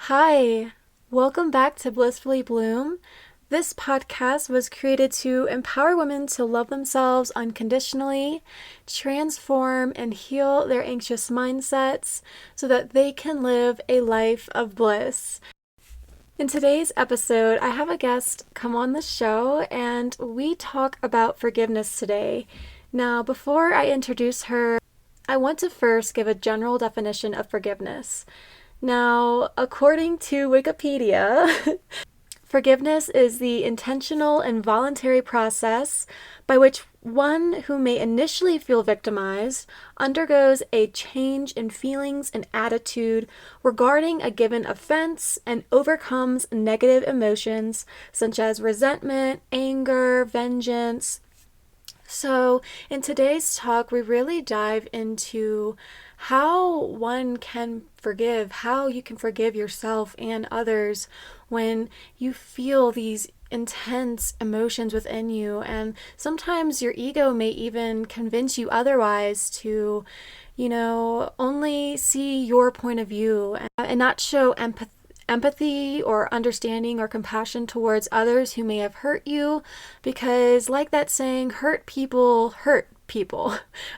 Hi, welcome back to Blissfully Bloom. This podcast was created to empower women to love themselves unconditionally, transform and heal their anxious mindsets so that they can live a life of bliss. In today's episode, I have a guest come on the show and we talk about forgiveness today. Now, before I introduce her, I want to first give a general definition of forgiveness. Now, according to Wikipedia, forgiveness is the intentional and voluntary process by which one who may initially feel victimized undergoes a change in feelings and attitude regarding a given offense and overcomes negative emotions such as resentment, anger, vengeance. So, in today's talk, we really dive into how one can forgive, how you can forgive yourself and others when you feel these intense emotions within you. And sometimes your ego may even convince you otherwise to, only see your point of view and not show empathy or understanding or compassion towards others who may have hurt you, because like that saying, hurt people.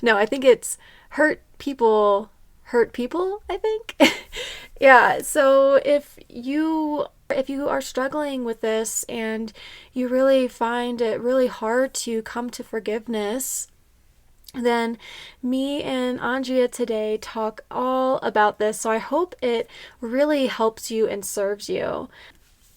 No, I think it's hurt people, I think. Yeah, so if you are struggling with this and you really find it really hard to come to forgiveness, then me and Andrea today talk all about this. So I hope it really helps you and serves you.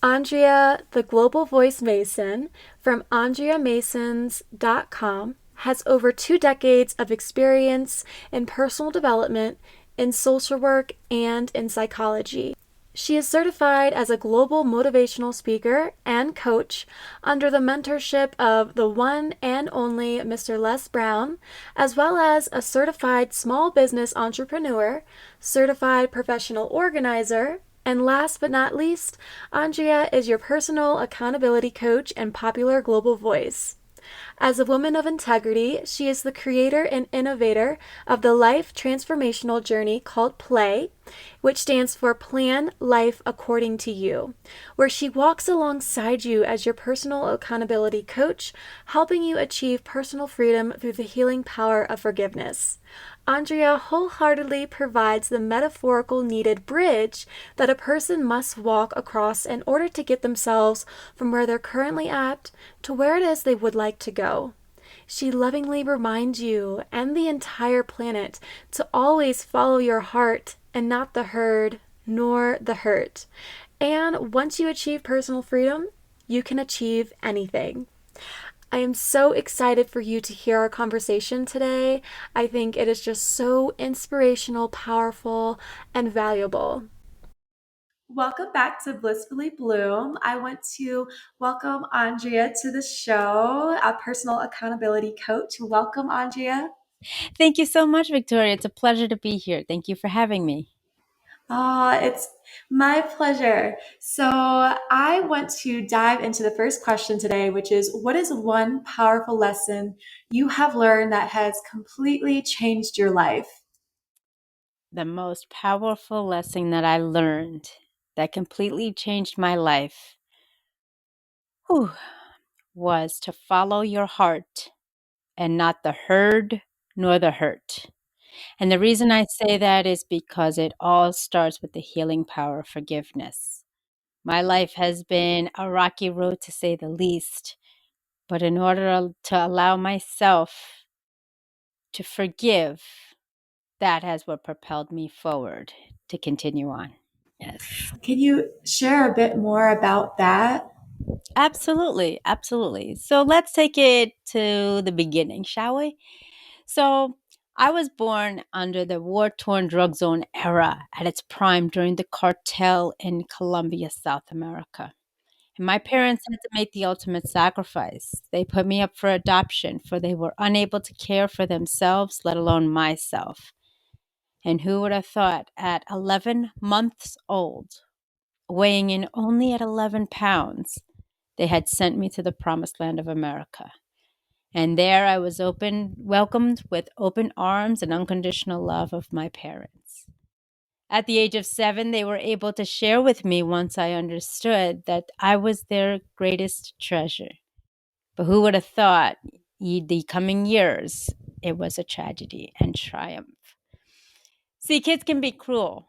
Andrea, the Global Voice Mason from AndreaMasons.com, has over 2 decades of experience in personal development, in social work, and in psychology. She is certified as a global motivational speaker and coach under the mentorship of the one and only Mr. Les Brown, as well as a certified small business entrepreneur, certified professional organizer, and last but not least, Andrea is your personal accountability coach and popular global voice. As a woman of integrity, she is the creator and innovator of the life transformational journey called Plitt, which stands for Plan Life According to You, where she walks alongside you as your personal accountability coach, helping you achieve personal freedom through the healing power of forgiveness. Andrea wholeheartedly provides the metaphorical needed bridge that a person must walk across in order to get themselves from where they're currently at to where it is they would like to go. She lovingly reminds you and the entire planet to always follow your heart and not the herd nor the hurt. And once you achieve personal freedom, you can achieve anything. I am so excited for you to hear our conversation today. I think it is just so inspirational, powerful, and valuable. Welcome back to Blissfully Bloom. I want to welcome Andrea to the show, a personal accountability coach. Welcome, Andrea. Thank you so much, Victoria. It's a pleasure to be here. Thank you for having me. It's my pleasure. So, I want to dive into the first question today, which is, what is one powerful lesson you have learned that has completely changed your life? The most powerful lesson that I learned that completely changed my life whew, was to follow your heart and not the herd nor the hurt. And the reason I say that is because it all starts with the healing power of forgiveness. My life has been a rocky road to say the least, but in order to allow myself to forgive, that has what propelled me forward to continue on. Yes. Can you share a bit more about that? Absolutely. Absolutely. So let's take it to the beginning, shall we? So I was born under the war torn drug zone era at its prime during the cartel in Colombia, South America. And my parents had to make the ultimate sacrifice. They put me up for adoption, for they were unable to care for themselves, let alone myself. And who would have thought at 11 months old, weighing in only at 11 pounds, they had sent me to the promised land of America. And there I was welcomed with open arms and unconditional love of my parents. At the age of 7, they were able to share with me once I understood that I was their greatest treasure. But who would have thought the coming years it was a tragedy and triumph? See, kids can be cruel.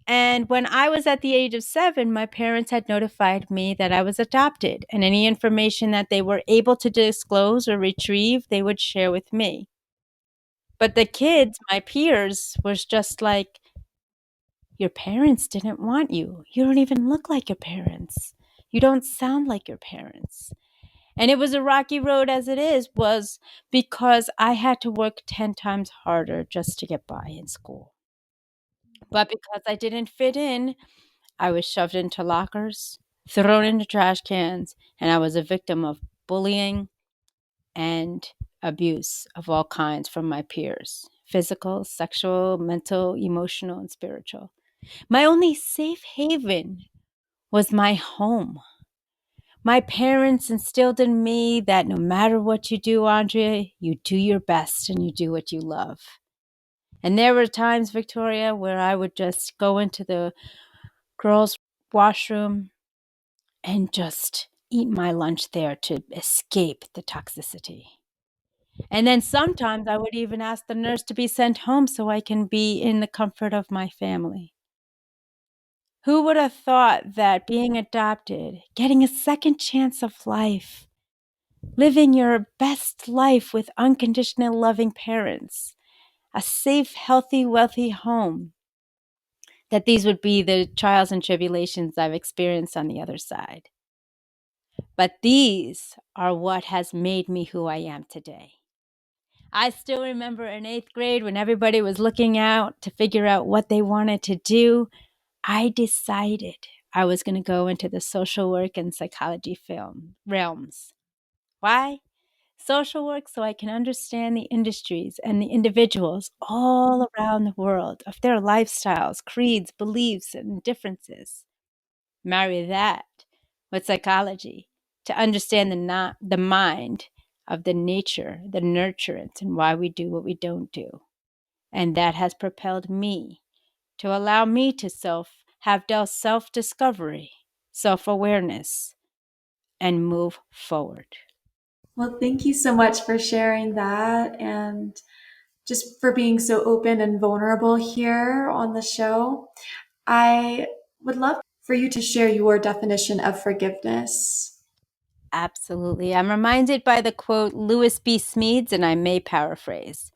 And when I was at the age of 7, my parents had notified me that I was adopted, and any information that they were able to disclose or retrieve, they would share with me. But the kids, my peers, was just like, your parents didn't want you. You don't even look like your parents. You don't sound like your parents. And it was a rocky road as it is, was because I had to work 10 times harder just to get by in school. But because I didn't fit in, I was shoved into lockers, thrown into trash cans, and I was a victim of bullying and abuse of all kinds from my peers: physical, sexual, mental, emotional, and spiritual. My only safe haven was my home. My parents instilled in me that no matter what you do, Andrea, you do your best and you do what you love. And there were times, Victoria, where I would just go into the girls' washroom and just eat my lunch there to escape the toxicity. And then sometimes I would even ask the nurse to be sent home so I can be in the comfort of my family. Who would have thought that being adopted, getting a second chance of life, living your best life with unconditional loving parents, a safe, healthy, wealthy home, that these would be the trials and tribulations I've experienced on the other side? But these are what has made me who I am today. I still remember in 8th grade when everybody was looking out to figure out what they wanted to do. I decided I was going to go into the social work and psychology film realms. Why? Social work so I can understand the industries and the individuals all around the world of their lifestyles, creeds, beliefs, and differences. Marry that with psychology to understand the mind of the nature, the nurturance, and why we do what we don't do. And that has propelled me to allow me to have self discovery, self awareness, and move forward. Well, thank you so much for sharing that and just for being so open and vulnerable here on the show. I would love for you to share your definition of forgiveness. Absolutely. I'm reminded by the quote Louis B. Smedes, and I may paraphrase: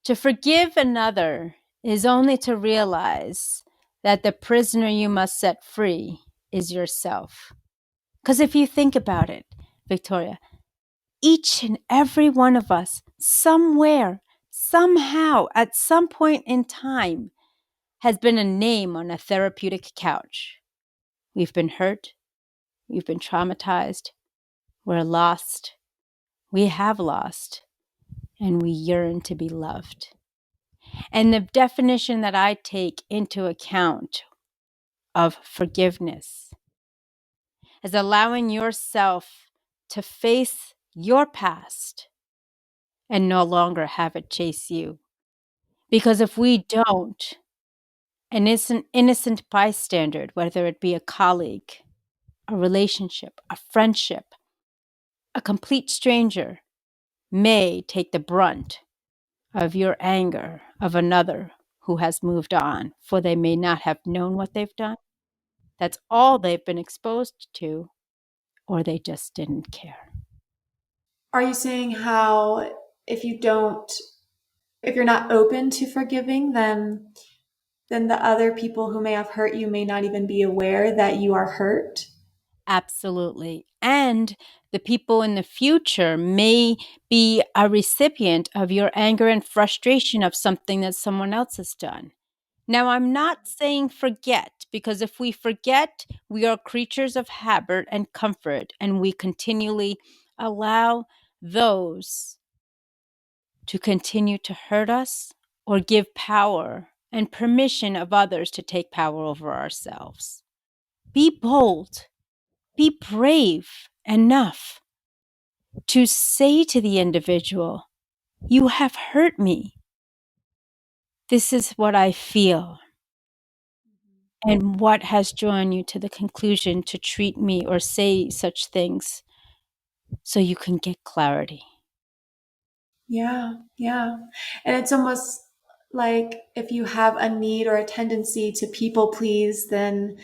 to forgive another is only to realize that the prisoner you must set free is yourself. Because if you think about it, Victoria, each and every one of us, somewhere, somehow, at some point in time, has been a name on a therapeutic couch. We've been hurt. We've been traumatized. We're lost. We have lost. And we yearn to be loved. And the definition that I take into account of forgiveness is allowing yourself to face your past and no longer have it chase you. Because if we don't, an innocent bystander, whether it be a colleague, a relationship, a friendship, a complete stranger, may take the brunt of your anger of another who has moved on, for they may not have known what they've done. That's all they've been exposed to, or they just didn't care. Are you saying how if you don't, if you're not open to forgiving, then the other people who may have hurt you may not even be aware that you are hurt? Absolutely. And the people in the future may be a recipient of your anger and frustration of something that someone else has done. Now, I'm not saying forget, because if we forget, we are creatures of habit and comfort, and we continually allow those to continue to hurt us or give power and permission of others to take power over ourselves. Be bold, be brave enough to say to the individual, you have hurt me. This is what I feel. And what has drawn you to the conclusion to treat me or say such things so you can get clarity? Yeah, yeah. And it's almost like if you have a need or a tendency to people please, then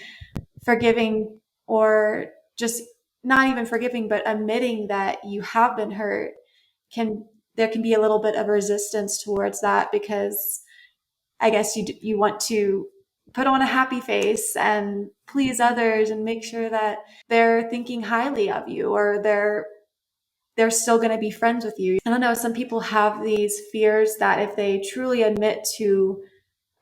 forgiving or just not even forgiving, but admitting that you have been hurt can, there can be a little bit of resistance towards that because I guess you want to put on a happy face and please others and make sure that they're thinking highly of you or they're still going to be friends with you. I don't know, some people have these fears that if they truly admit to,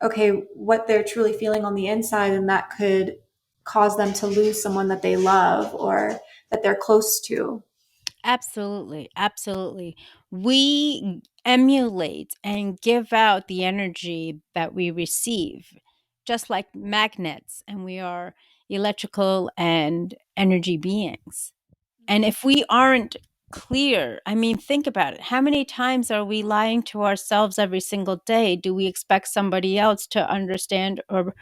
okay, what they're truly feeling on the inside, and that could cause them to lose someone that they love or that they're close to. Absolutely, absolutely. We emulate and give out the energy that we receive, just like magnets, and we are electrical and energy beings. And if we aren't clear, I mean, think about it. How many times are we lying to ourselves every single day? Do we expect somebody else to understand or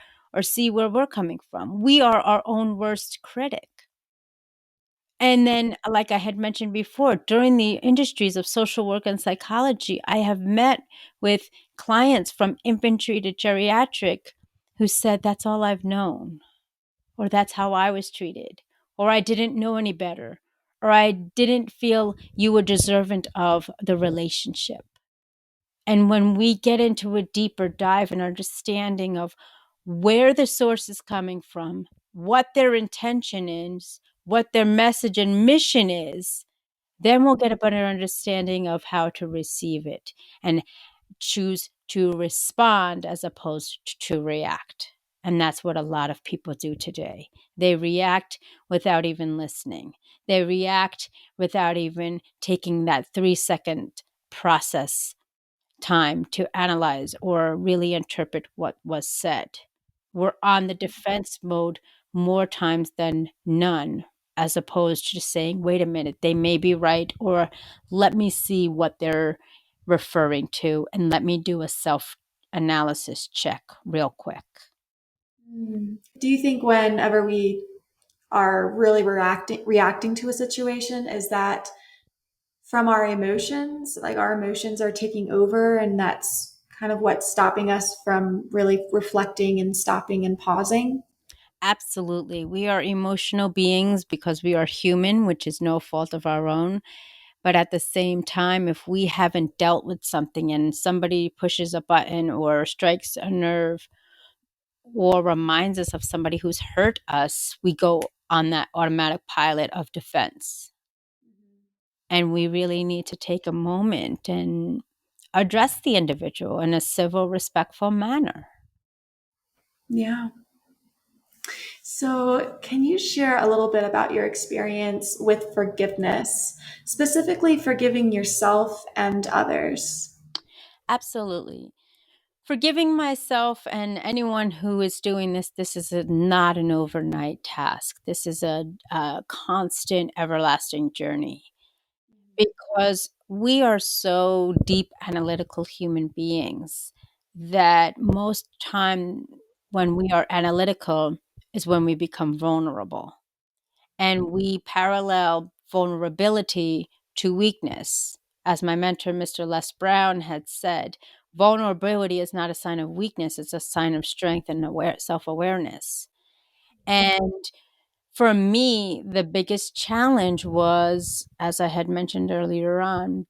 see where we're coming from? We are our own worst critic. And then, like I had mentioned before, during the industries of social work and psychology, I have met with clients from infantry to geriatric who said, "That's all I've known," or "That's how I was treated," or "I didn't know any better," or "I didn't feel you were deserving of the relationship." And when we get into a deeper dive and understanding of where the source is coming from, what their intention is, what their message and mission is, then we'll get a better understanding of how to receive it and choose to respond as opposed to react. And that's what a lot of people do today. They react without even listening. They react without even taking that 3-second process time to analyze or really interpret what was said. We're on the defense mode more times than none, as opposed to just saying, wait a minute, they may be right, or let me see what they're referring to and let me do a self analysis check real quick. Do you think whenever we are really reacting to a situation, is that from our emotions, like our emotions are taking over, and that's kind of what's stopping us from really reflecting and stopping and pausing? Absolutely. We are emotional beings because we are human, which is no fault of our own. But at the same time, if we haven't dealt with something and somebody pushes a button or strikes a nerve or reminds us of somebody who's hurt us, we go on that automatic pilot of defense. And we really need to take a moment and address the individual in a civil, respectful manner. Yeah. So, can you share a little bit about your experience with forgiveness, specifically forgiving yourself and others? Absolutely. Forgiving myself and anyone who is doing this, this is not an overnight task. This is a constant, everlasting journey because we are so deep analytical human beings that most time when we are analytical is when we become vulnerable, and we parallel vulnerability to weakness. As my mentor, Mr. Les Brown, had said, vulnerability is not a sign of weakness, it's a sign of strength and self awareness. And for me, the biggest challenge was, as I had mentioned earlier on,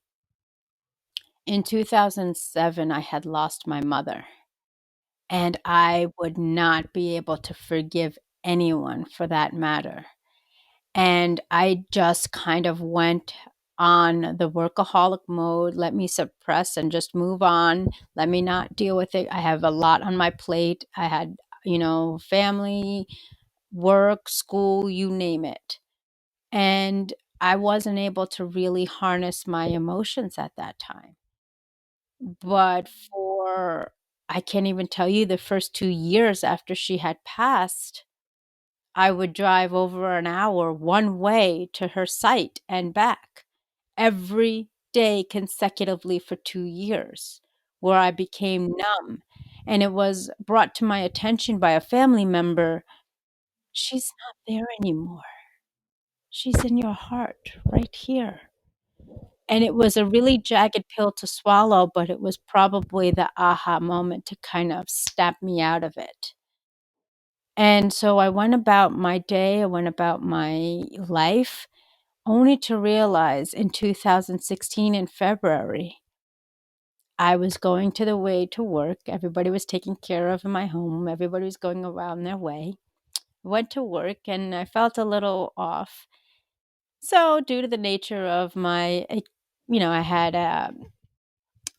in 2007, I had lost my mother, and I would not be able to forgive anyone for that matter. And I just kind of went on the workaholic mode. Let me suppress and just move on. Let me not deal with it. I have a lot on my plate. I had, family, work, school, you name it. And I wasn't able to really harness my emotions at that time. But I can't even tell you the first 2 years after she had passed, I would drive over an hour one way to her site and back every day consecutively for 2 years, where I became numb. And it was brought to my attention by a family member. She's not there anymore. She's in your heart right here. And it was a really jagged pill to swallow, but it was probably the aha moment to kind of snap me out of it. And so I went about my day, I went about my life, only to realize in 2016 in February, I was going to the way to work. Everybody was taken care of in my home. Everybody was going around their way. Went to work and I felt a little off. So, due to the nature of I had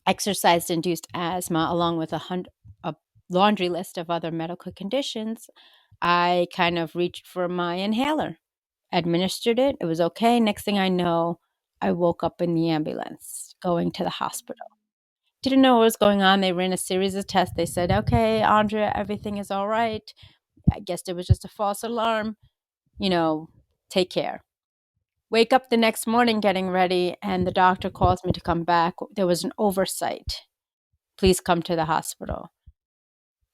exercise induced asthma along with a laundry list of other medical conditions. I kind of reached for my inhaler, administered it. It was okay. Next thing I know, I woke up in the ambulance going to the hospital. Didn't know what was going on. They ran a series of tests. They said, okay, Andrea, everything is all right. I guess it was just a false alarm. You know, take care. Wake up the next morning getting ready, and the doctor calls me to come back. There was an oversight. Please come to the hospital.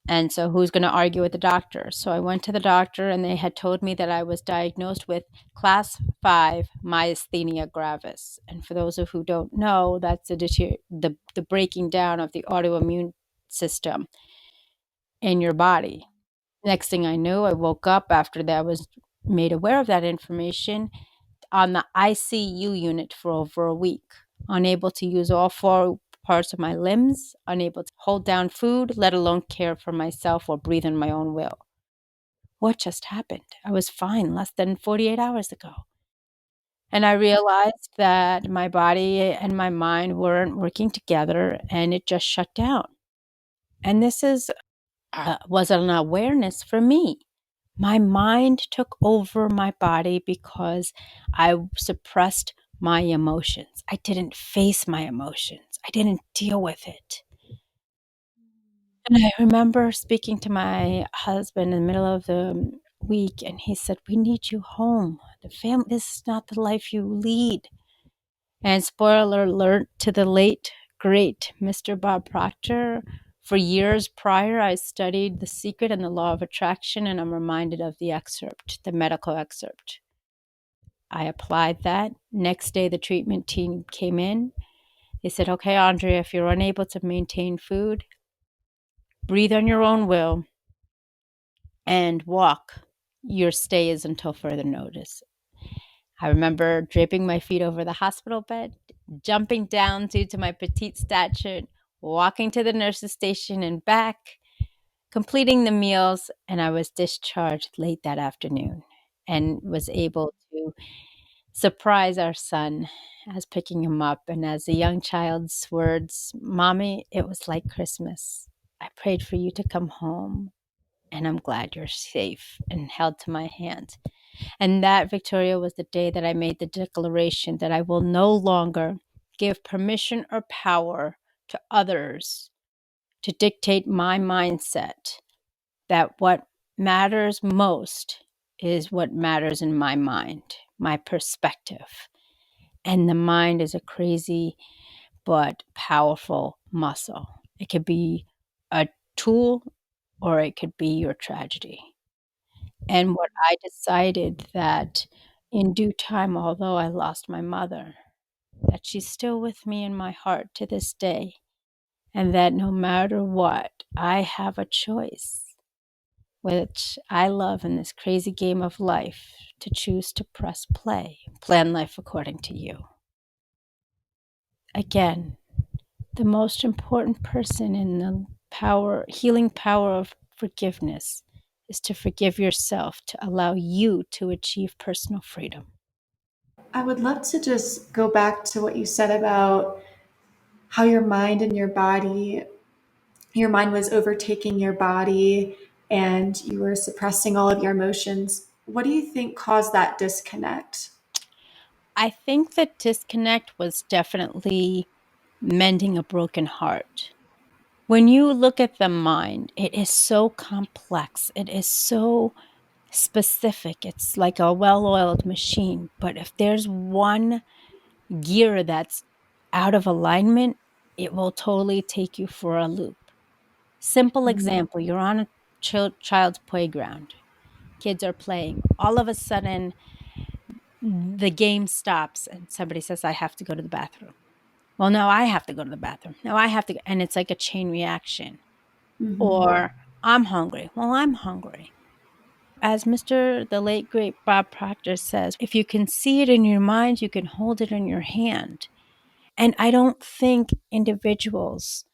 And so, who's going to argue with the doctor? So, I went to the doctor, and they had told me that I was diagnosed with class 5 myasthenia gravis. And for those of who don't know, that's the breaking down of the autoimmune system in your body. Next thing I knew, I woke up after that I was made aware of that information on the ICU unit for over a week, unable to use all 4 parts of my limbs, unable to hold down food, let alone care for myself or breathe in my own will. What just happened? I was fine less than 48 hours ago. And I realized that my body and my mind weren't working together and it just shut down. And this was an awareness for me. My mind took over my body because I suppressed my emotions. I didn't face my emotions. I didn't deal with it. And I remember speaking to my husband in the middle of the week, and he said, "We need you home. The family. This is not the life you lead." And spoiler alert to the late, great Mr. Bob Proctor. For years prior, I studied The Secret and the Law of Attraction, and I'm reminded of the excerpt, the medical excerpt. I applied that. Next day, the treatment team came in. They said, okay, Andrea, if you're unable to maintain food, breathe on your own will and walk. Your stay is until further notice. I remember draping my feet over the hospital bed, jumping down due to my petite stature, walking to the nurse's station and back, completing the meals, and I was discharged late that afternoon and was able to surprise our son as picking him up. And as a young child's words, Mommy, it was like Christmas. I prayed for you to come home, and I'm glad you're safe, and held to my hand. And that, Victoria, was the day that I made the declaration that I will no longer give permission or power to others to dictate my mindset, that what matters most is what matters in my mind, my perspective. And the mind is a crazy but powerful muscle. It could be a tool or it could be your tragedy. And what I decided that in due time, although I lost my mother, that she's still with me in my heart to this day. And that no matter what, I have a choice, which I love in this crazy game of life, to choose to press play, plan life according to you. Again, the most important person in the healing power of forgiveness is to forgive yourself, to allow you to achieve personal freedom. I would love to just go back to what you said about how your mind and your mind was overtaking your body and you were suppressing all of your emotions. What do you think caused that disconnect? I think the disconnect was definitely mending a broken heart. When you look at the mind, it is so complex. It is so specific. It's like a well oiled machine. But if there's one gear that's out of alignment, it will totally take you for a loop. Simple Mhm. example, you're on a child's playground. Kids are playing. All of a sudden, the game stops and somebody says, I have to go to the bathroom. Well, no, I have to go to the bathroom. No, I have to go. And it's like a chain reaction. Mhm. Or I'm hungry. Well, I'm hungry. As the late great Bob Proctor says, if you can see it in your mind, you can hold it in your hand. And I don't think individuals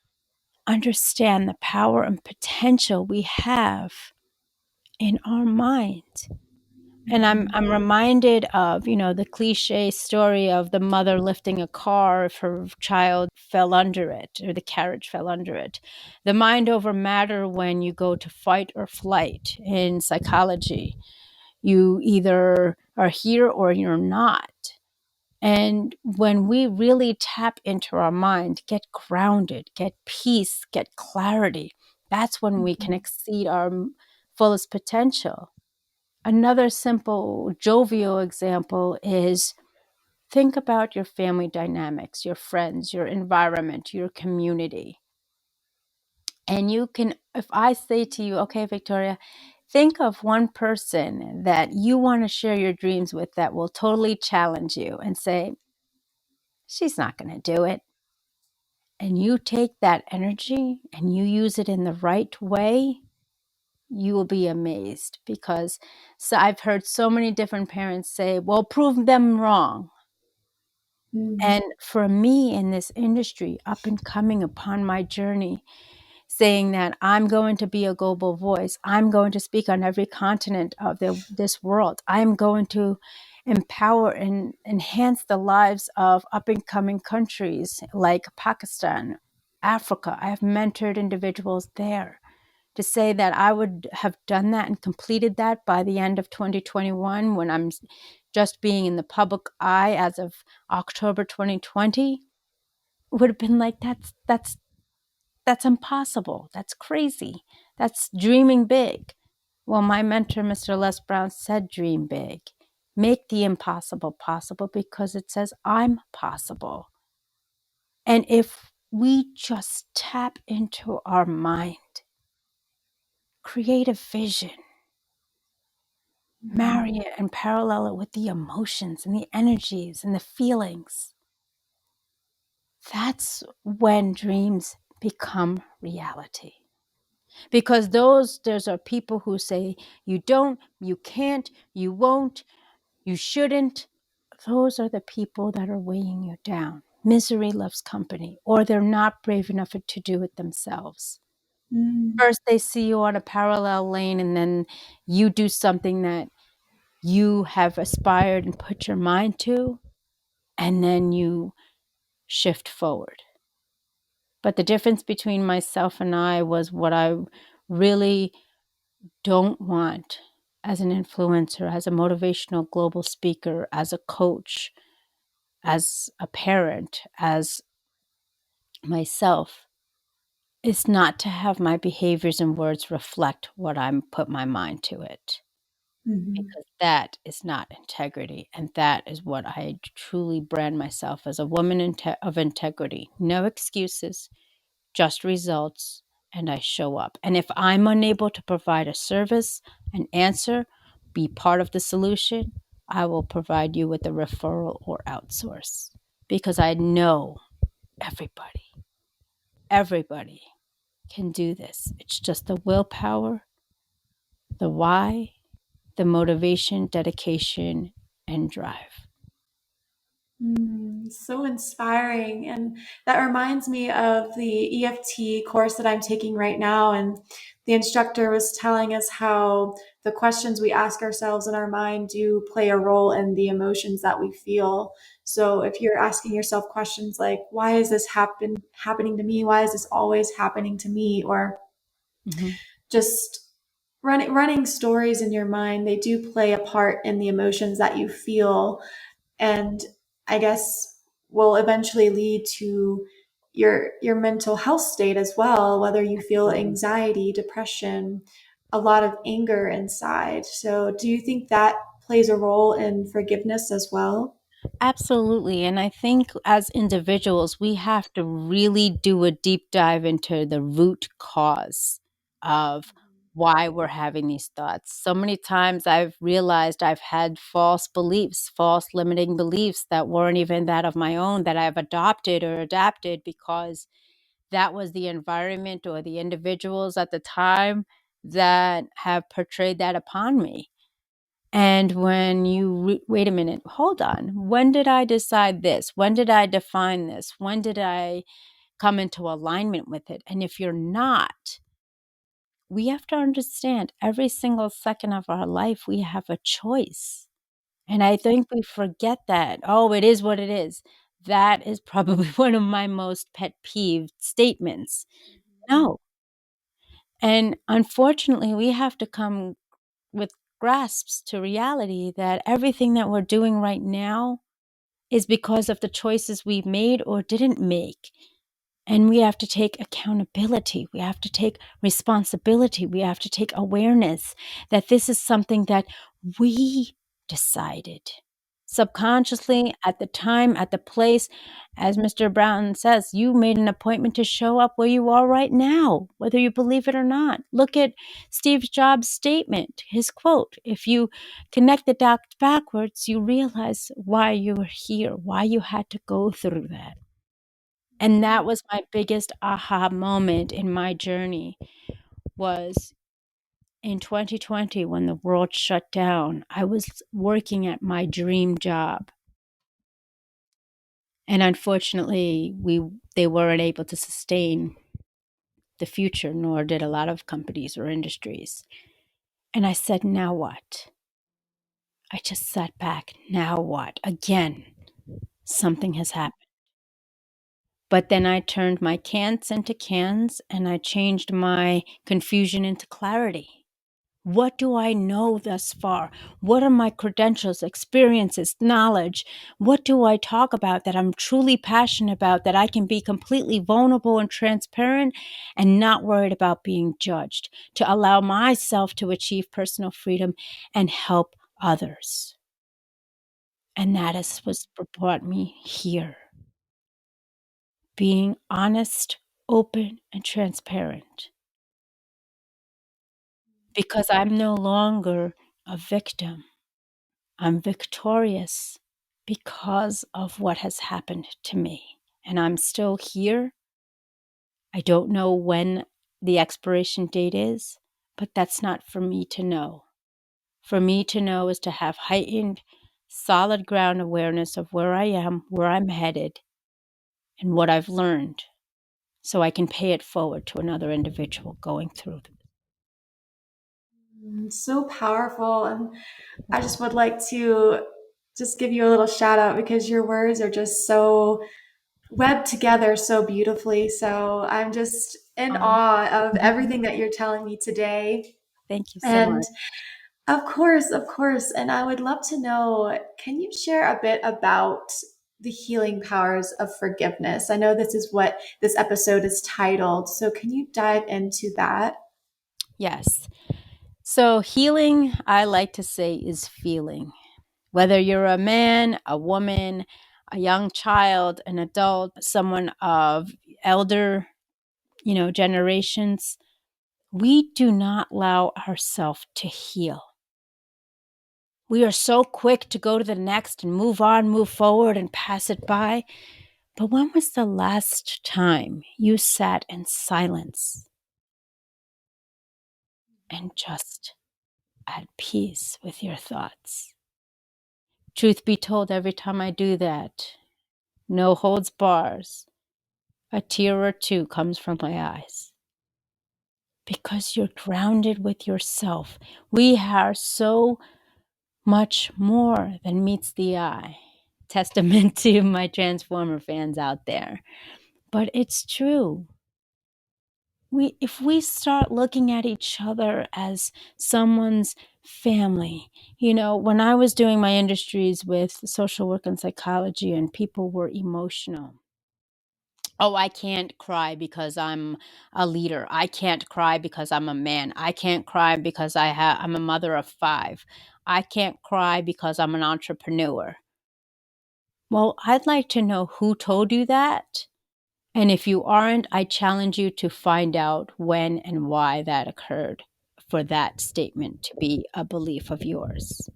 understand the power and potential we have in our mind. And I'm Mhm. I'm reminded of, the cliche story of the mother lifting a car if her child fell under it or the carriage fell under it. The mind over matter when you go to fight or flight in psychology. You either are here or you're not. And when we really tap into our mind, get grounded, get peace, get clarity, that's when we can exceed our fullest potential. Another simple, jovial example is think about your family dynamics, your friends, your environment, your community. And you can, if I say to you, okay, Victoria, think of one person that you want to share your dreams with that will totally challenge you and say, she's not going to do it. And you take that energy and you use it in the right way, you will be amazed because I've heard so many different parents say, well, prove them wrong. Mhm. And for me in this industry, up and coming upon my journey, saying that I'm going to be a global voice, I'm going to speak on every continent of this world, I'm going to empower and enhance the lives of up and coming countries like Pakistan, Africa. I have mentored individuals there. To say that I would have done that and completed that by the end of 2021 when I'm just being in the public eye as of October 2020 would have been like that's impossible. That's crazy. That's dreaming big. Well, my mentor, Mr. Les Brown, said dream big. Make the impossible possible because it says I'm possible. And if we just tap into our mind, create a vision, Mhm. marry it and parallel it with the emotions and the energies and the feelings, that's when dreams become reality. Because there's are people who say, you don't, you can't, you won't, you shouldn't. Those are the people that are weighing you down. Misery loves company, or they're not brave enough to do it themselves. Mhm. First, they see you on a parallel lane, and then you do something that you have aspired and put your mind to, and then you shift forward. But the difference between myself and I was what I really don't want as an influencer, as a motivational global speaker, as a coach, as a parent, as myself, is not to have my behaviors and words reflect what I'm put my mind to it. Mhm. Because that is not integrity. And that is what I truly brand myself as a woman of integrity. No excuses, just results, and I show up. And if I'm unable to provide a service, an answer, be part of the solution, I will provide you with a referral or outsource because I know everybody can do this. It's just the willpower, the why, the motivation, dedication, and drive. So inspiring. And that reminds me of the EFT course that I'm taking right now. And the instructor was telling us how the questions we ask ourselves in our mind do play a role in the emotions that we feel. So if you're asking yourself questions like, why is this happening to me? Why is this always happening to me? Or Mm-hmm. just running stories in your mind, they do play a part in the emotions that you feel, and I guess will eventually lead to your mental health state as well, whether you feel Absolutely. anxiety, depression, a lot of anger inside. So do you think that plays a role in forgiveness as well? Absolutely. And I think as individuals, we have to really do a deep dive into the root cause of why we're having these thoughts. So many times I've realized I've had false beliefs, false limiting beliefs that weren't even that of my own, that I've adopted or adapted because that was the environment or the individuals at the time that have portrayed that upon me. And when you wait a minute, hold on. When did I decide this? When did I define this? When did I come into alignment with it? And if you're not, we have to understand every single second of our life, we have a choice. And I think we forget that. Oh, it is what it is. That is probably one of my most pet peeve statements. No. And unfortunately, we have to come with grasps to reality that everything that we're doing right now is because of the choices we've made or didn't make. And we have to take accountability. We have to take responsibility. We have to take awareness that this is something that we decided subconsciously at the time, at the place. As Mr. Brown says, you made an appointment to show up where you are right now, whether you believe it or not. Look at Steve Jobs' statement, his quote. If you connect the dots backwards, you realize why you were here, why you had to go through that. And that was my biggest aha moment in my journey was in 2020 when the world shut down. I was working at my dream job. And unfortunately, they weren't able to sustain the future, nor did a lot of companies or industries. And I said, now what? I just sat back. Now what? Again, something has happened. But then I turned my can'ts into cans and I changed my confusion into clarity. What do I know thus far? What are my credentials, experiences, knowledge? What do I talk about that I'm truly passionate about, that I can be completely vulnerable and transparent and not worried about being judged, to allow myself to achieve personal freedom and help others? And that is what's brought me here. Being honest, open, and transparent. Because I'm no longer a victim. I'm victorious because of what has happened to me. And I'm still here. I don't know when the expiration date is, but that's not for me to know. For me to know is to have heightened, solid ground awareness of where I am, where I'm headed, and what I've learned, so I can pay it forward to another individual going through. So powerful. And I just would like to just give you a little shout out because your words are just so webbed together so beautifully. So I'm just in Um, awe of everything that you're telling me today. Thank you so And much. of course, of course. And I would love to know, can you share a bit about the healing powers of forgiveness? I know this is what this episode is titled. So can you dive into that? Yes. So, healing, I like to say, is feeling. Whether you're a man, a woman, a young child, an adult, someone of elder, generations, we do not allow ourselves to heal. We are so quick to go to the next and move on, move forward and pass it by. But when was the last time you sat in silence and just at peace with your thoughts? Truth be told, every time I do that, no holds bars, a tear or two comes from my eyes. Because you're grounded with yourself. We are so much more than meets the eye. Testament to my Transformer fans out there. But it's true. If we start looking at each other as someone's family, when I was doing my industries with social work and psychology and people were emotional. Oh, I can't cry because I'm a leader. I can't cry because I'm a man. I can't cry because I'm a mother of 5. I can't cry because I'm an entrepreneur. Well, I'd like to know who told you that. And if you aren't, I challenge you to find out when and why that occurred for that statement to be a belief of yours.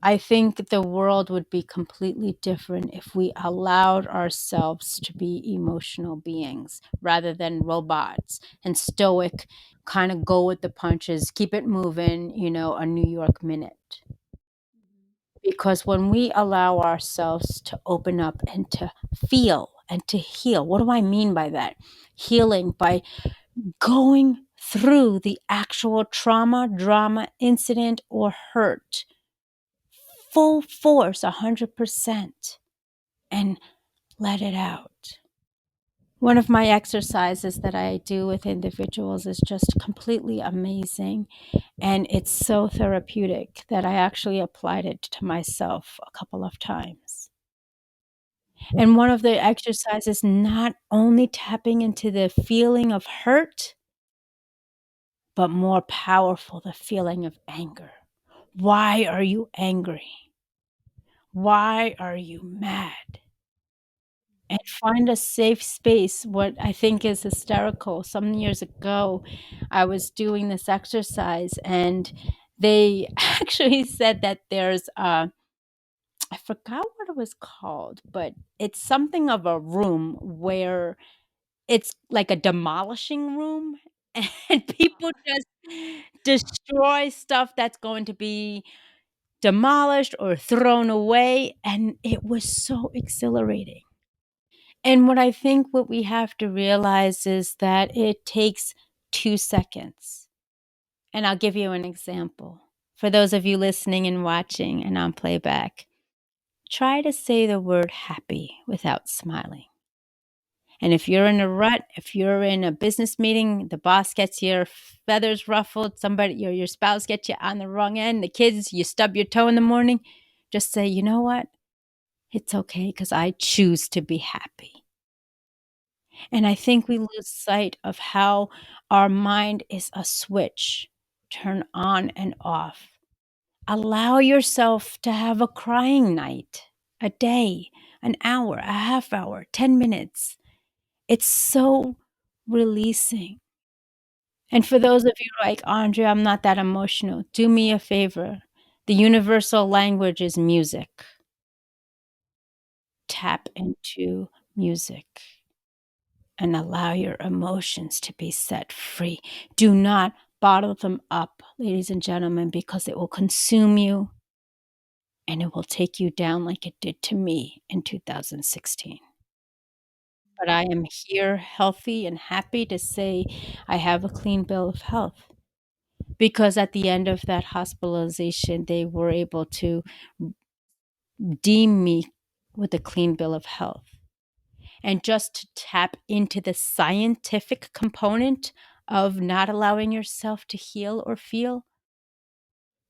I think the world would be completely different if we allowed ourselves to be emotional beings rather than robots and stoic, kind of go with the punches, keep it moving, a New York minute. Because when we allow ourselves to open up and to feel and to heal, what do I mean by that? Healing by going through the actual trauma, drama, incident, or hurt full force, 100%, and let it out. One of my exercises that I do with individuals is just completely amazing. And it's so therapeutic that I actually applied it to myself a couple of times. And one of the exercises, not only tapping into the feeling of hurt, but more powerful, the feeling of anger. Why are you angry? Why are you mad? And find a safe space. What I think is hysterical, some years ago, I was doing this exercise and they actually said that there's I forgot what it was called, but it's something of a room where it's like a demolishing room and people just destroy stuff that's going to be demolished or thrown away, and it was so exhilarating. And what we have to realize is that it takes 2 seconds. And I'll give you an example. For those of you listening and watching and on playback, try to say the word happy without smiling. And if you're in a rut, if you're in a business meeting, the boss gets your feathers ruffled, somebody, your spouse gets you on the wrong end, the kids, you stub your toe in the morning, just say, you know what? It's okay because I choose to be happy. And I think we lose sight of how our mind is a switch, turn on and off. Allow yourself to have a crying night, a day, an hour, a half hour, 10 minutes. It's so releasing. And for those of you like, Andrea, I'm not that emotional, do me a favor. The universal language is music. Tap into music and allow your emotions to be set free. Do not bottle them up, ladies and gentlemen, because it will consume you and it will take you down like it did to me in 2016. But I am here healthy and happy to say I have a clean bill of health because at the end of that hospitalization, they were able to deem me with a clean bill of health. And just to tap into the scientific component of not allowing yourself to heal or feel,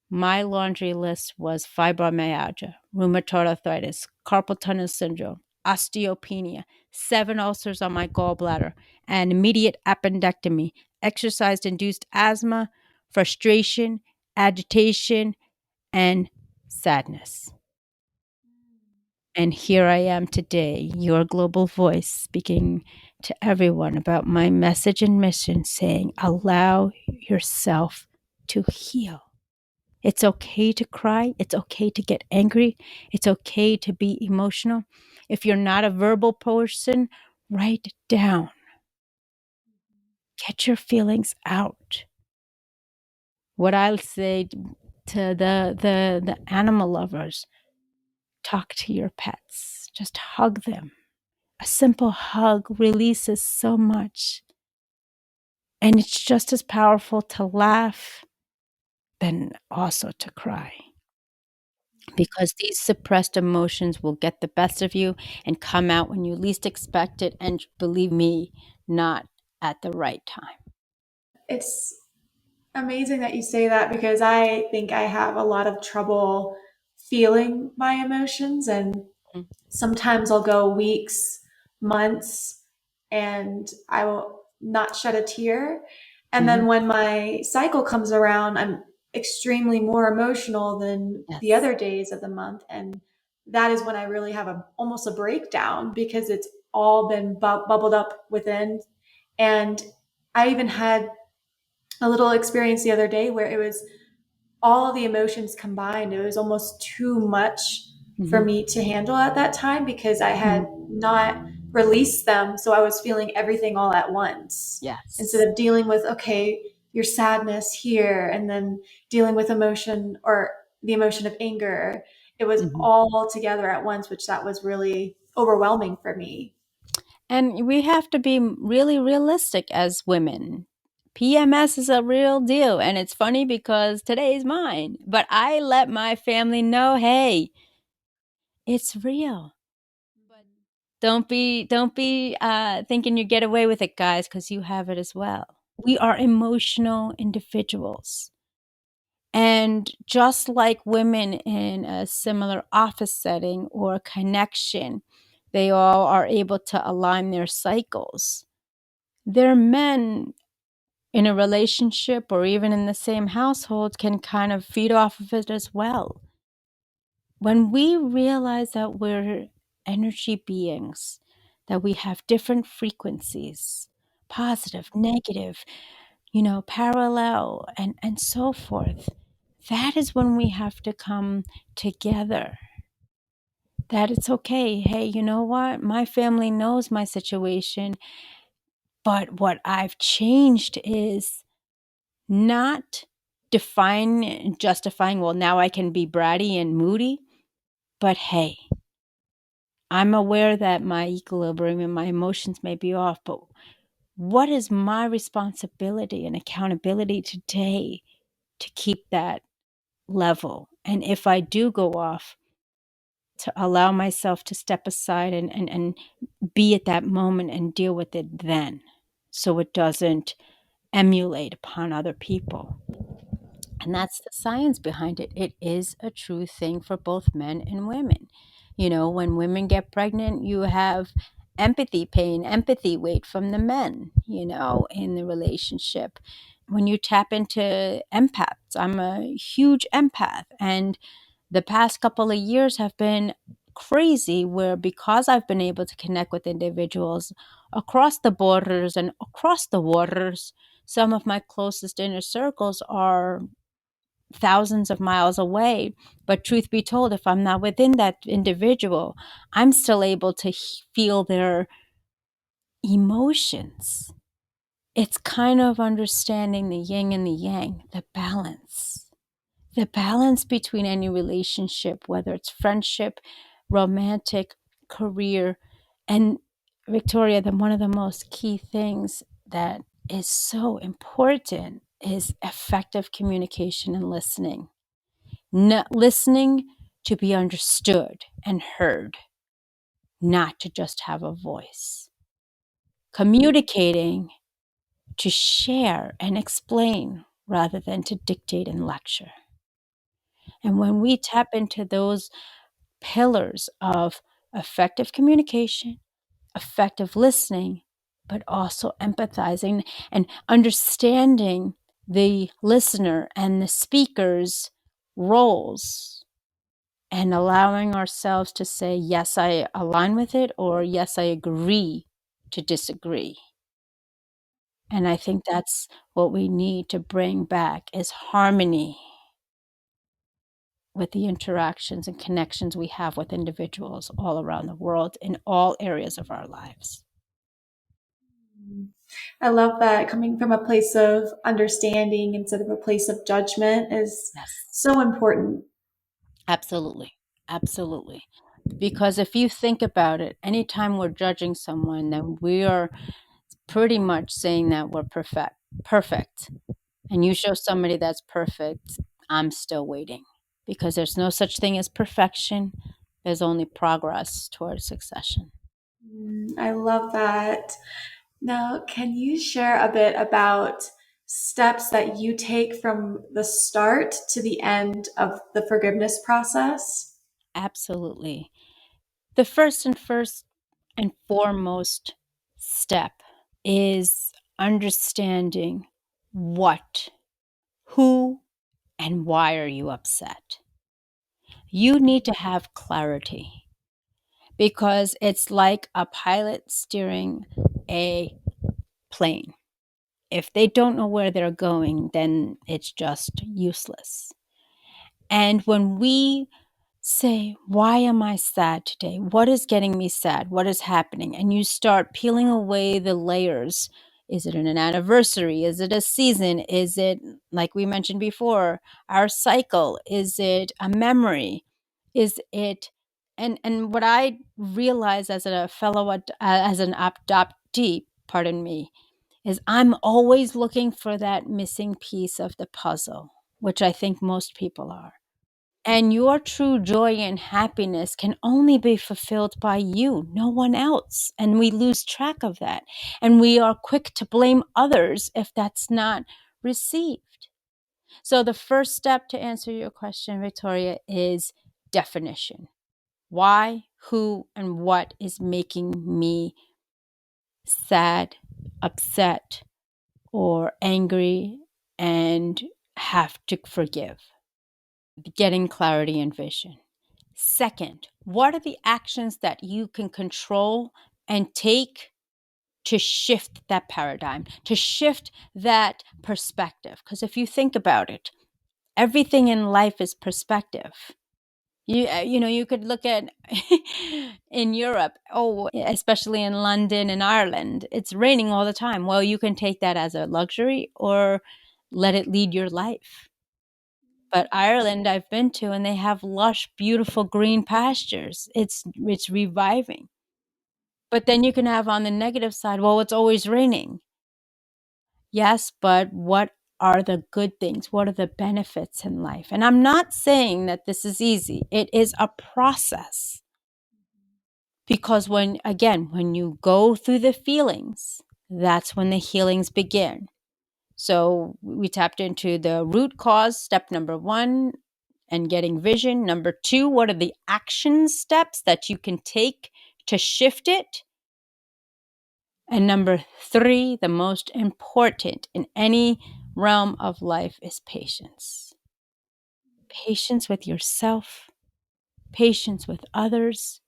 my laundry list was fibromyalgia, rheumatoid arthritis, carpal tunnel syndrome, osteopenia, 7 ulcers on my gallbladder, an immediate appendectomy, exercise induced asthma, frustration, agitation, and sadness. And here I am today, your global voice, speaking to everyone about my message and mission, saying, allow yourself to heal. It's okay to cry. It's okay to get angry. It's okay to be emotional. If you're not a verbal person, write down. Get your feelings out. What I'll say to the animal lovers, talk to your pets. Just hug them. A simple hug releases so much. And it's just as powerful to laugh than also to cry. Because these suppressed emotions will get the best of you and come out when you least expect it. And believe me, not at the right time. It's amazing that you say that because I think I have a lot of trouble feeling my emotions, and Mm. sometimes I'll go weeks, months, and I will not shed a tear. And Mhm. then when my cycle comes around, I'm extremely more emotional than the Yes. other days of the month. And that is when I really have a almost a breakdown because it's all been bubbled up within. And I even had a little experience the other day where it was all of the emotions combined. It was almost too much for Mhm. me to handle at that time because I had Mhm. not released them. So I was feeling everything all at once Yes. instead of dealing with, okay, your sadness here and then dealing with emotion or the emotion of anger. It was Mhm. all together at once, which that was really overwhelming for me. And we have to be really realistic as women. PMS is a real deal. And it's funny because today's mine. But I let my family know, hey, it's real. But don't be thinking you get away with it, guys, because you have it as well. We are emotional individuals. And just like women in a similar office setting or connection, they all are able to align their cycles. Their men in a relationship or even in the same household can kind of feed off of it as well. When we realize that we're energy beings, that we have different frequencies, positive, negative, parallel, and so forth, that is when we have to come together. That it's okay. Hey, you know what? My family knows my situation, but what I've changed is not justifying, well, now I can be bratty and moody, but hey, I'm aware that my equilibrium and my emotions may be off, but what is my responsibility and accountability today to keep that level? And if I do go off, to allow myself to step aside and be at that moment and deal with it then, so it doesn't emulate upon other people. And that's the science behind it. It is a true thing for both men and women. When women get pregnant, you have empathy pain, empathy weight from the men, in the relationship. When you tap into empaths, I'm a huge empath. And the past couple of years have been crazy where, because I've been able to connect with individuals across the borders and across the waters, some of my closest inner circles are thousands of miles away. But truth be told, if I'm not within that individual, I'm still able to feel their emotions. It's kind of understanding the yin and the yang, the balance between any relationship, whether it's friendship, romantic, career. And Victoria, one of the most key things that is so important is effective communication and listening. Not listening to be understood and heard, not to just have a voice. Communicating to share and explain rather than to dictate and lecture. And when we tap into those pillars of effective communication, effective listening, but also empathizing and understanding the listener and the speaker's roles, and allowing ourselves to say, yes, I align with it, or yes, I agree to disagree. And I think that's what we need to bring back is harmony with the interactions and connections we have with individuals all around the world in all areas of our lives. I love that coming from a place of understanding instead of a place of judgment is Yes, so important. absolutely. Absolutely. Because if you think about it, anytime we're judging someone, then we are pretty much saying that we're perfect. And you show somebody that's perfect, I'm still waiting, because there's no such thing as perfection. There's only progress towards succession. I love that. Now, can you share a bit about steps that you take from the start to the end of the forgiveness process? Absolutely. The first and foremost step is understanding what, who, and why are you upset? You need to have clarity because it's like a pilot steering a plane. If they don't know where they're going, then it's just useless. And when we say, why am I sad today? What is getting me sad? What is happening? And you start peeling away the layers. Is it an anniversary? Is it a season? Is it, like we mentioned before, our cycle? Is it a memory? Is it, and what I realize as a as an adoptee, pardon me, is I'm always looking for that missing piece of the puzzle, which I think most people are. And your true joy and happiness can only be fulfilled by you, no one else. And we lose track of that. And we are quick to blame others if that's not received. So, the first step to answer your question, Victoria, is definition. Why, who, and what is making me sad, upset, or angry and have to forgive? Getting clarity and vision. Second, what are the actions that you can control and take to shift that paradigm, to shift that perspective? Because if you think about it, everything in life is perspective. You know, you could look at in Europe, oh, especially in London and Ireland, it's raining all the time. Well, you can take that as a luxury or let it lead your life. But Ireland I've been to, and they have lush, beautiful green pastures. It's reviving. But then you can have on the negative side, well, it's always raining. Yes, but what are the good things? What are the benefits in life? And I'm not saying that this is easy. It is a process. Because when you go through the feelings, that's when the healings begin. So we tapped into the root cause, step number 1, and getting vision. Number 2, what are the action steps that you can take to shift it? And number 3, the most important in any realm of life is patience. Patience with yourself, patience with others,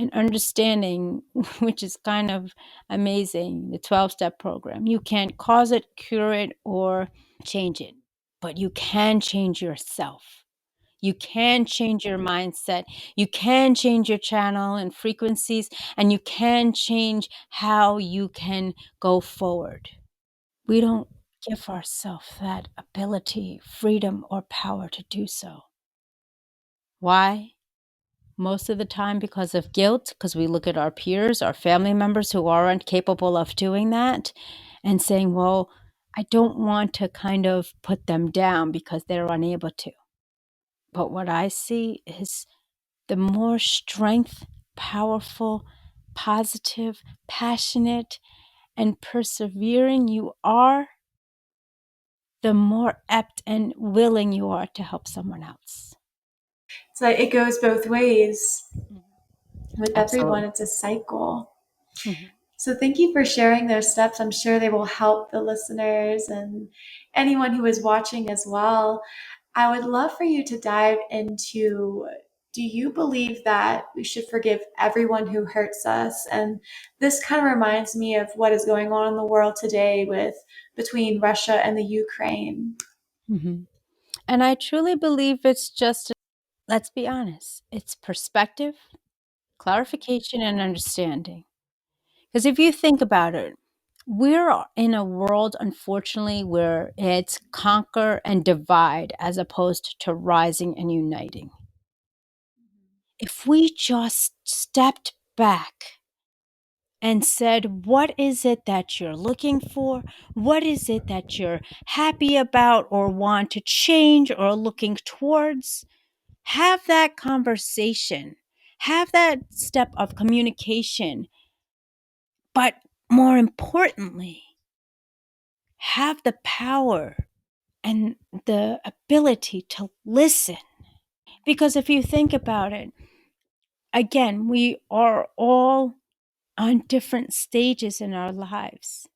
and understanding, which is kind of amazing, the 12-step program. You can't cause it, cure it, or change it, but you can change yourself. You can change your mindset. You can change your channel and frequencies, and you can change how you can go forward. We don't give ourselves that ability, freedom, or power to do so. Why? Most of the time because of guilt, because we look at our peers, our family members who aren't capable of doing that and saying, well, I don't want to kind of put them down because they're unable to. But what I see is the more strength, powerful, positive, passionate, and persevering you are, the more apt and willing you are to help someone else. So it goes both ways. With everyone, Absolutely. it's a cycle. Mhm. So thank you for sharing those steps. I'm sure they will help the listeners and anyone who is watching as well. I would love for you to dive into, do you believe that we should forgive everyone who hurts us? And this kind of reminds me of what is going on in the world today with between Russia and the Ukraine. Mhm. And I truly believe it's just, let's be honest, it's perspective, clarification, and understanding. Because if you think about it, we're in a world, unfortunately, where it's conquer and divide as opposed to rising and uniting. If we just stepped back and said, what is it that you're looking for? What is it that you're happy about or want to change or looking towards? Have that conversation, have that step of communication, but more importantly, have the power and the ability to listen. Because if you think about it, again, we are all on different stages in our lives.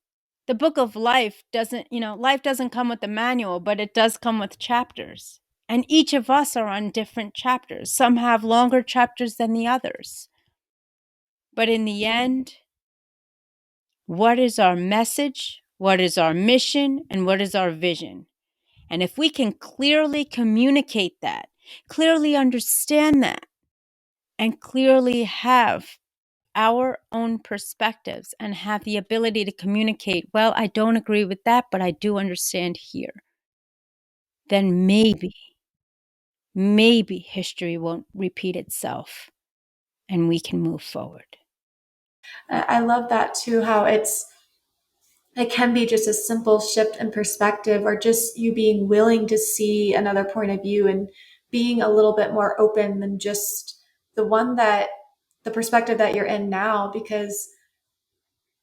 The book of life doesn't, life doesn't come with a manual, but it does come with chapters. And each of us are on different chapters. Some have longer chapters than the others. But in the end, what is our message? What is our mission? And what is our vision? And if we can clearly communicate that, clearly understand that, and clearly have our own perspectives and have the ability to communicate, well, I don't agree with that, but I do understand here, then maybe history won't repeat itself and we can move forward. I love that too, how it can be just a simple shift in perspective, or just you being willing to see another point of view and being a little bit more open than just the one that the perspective that you're in now. Because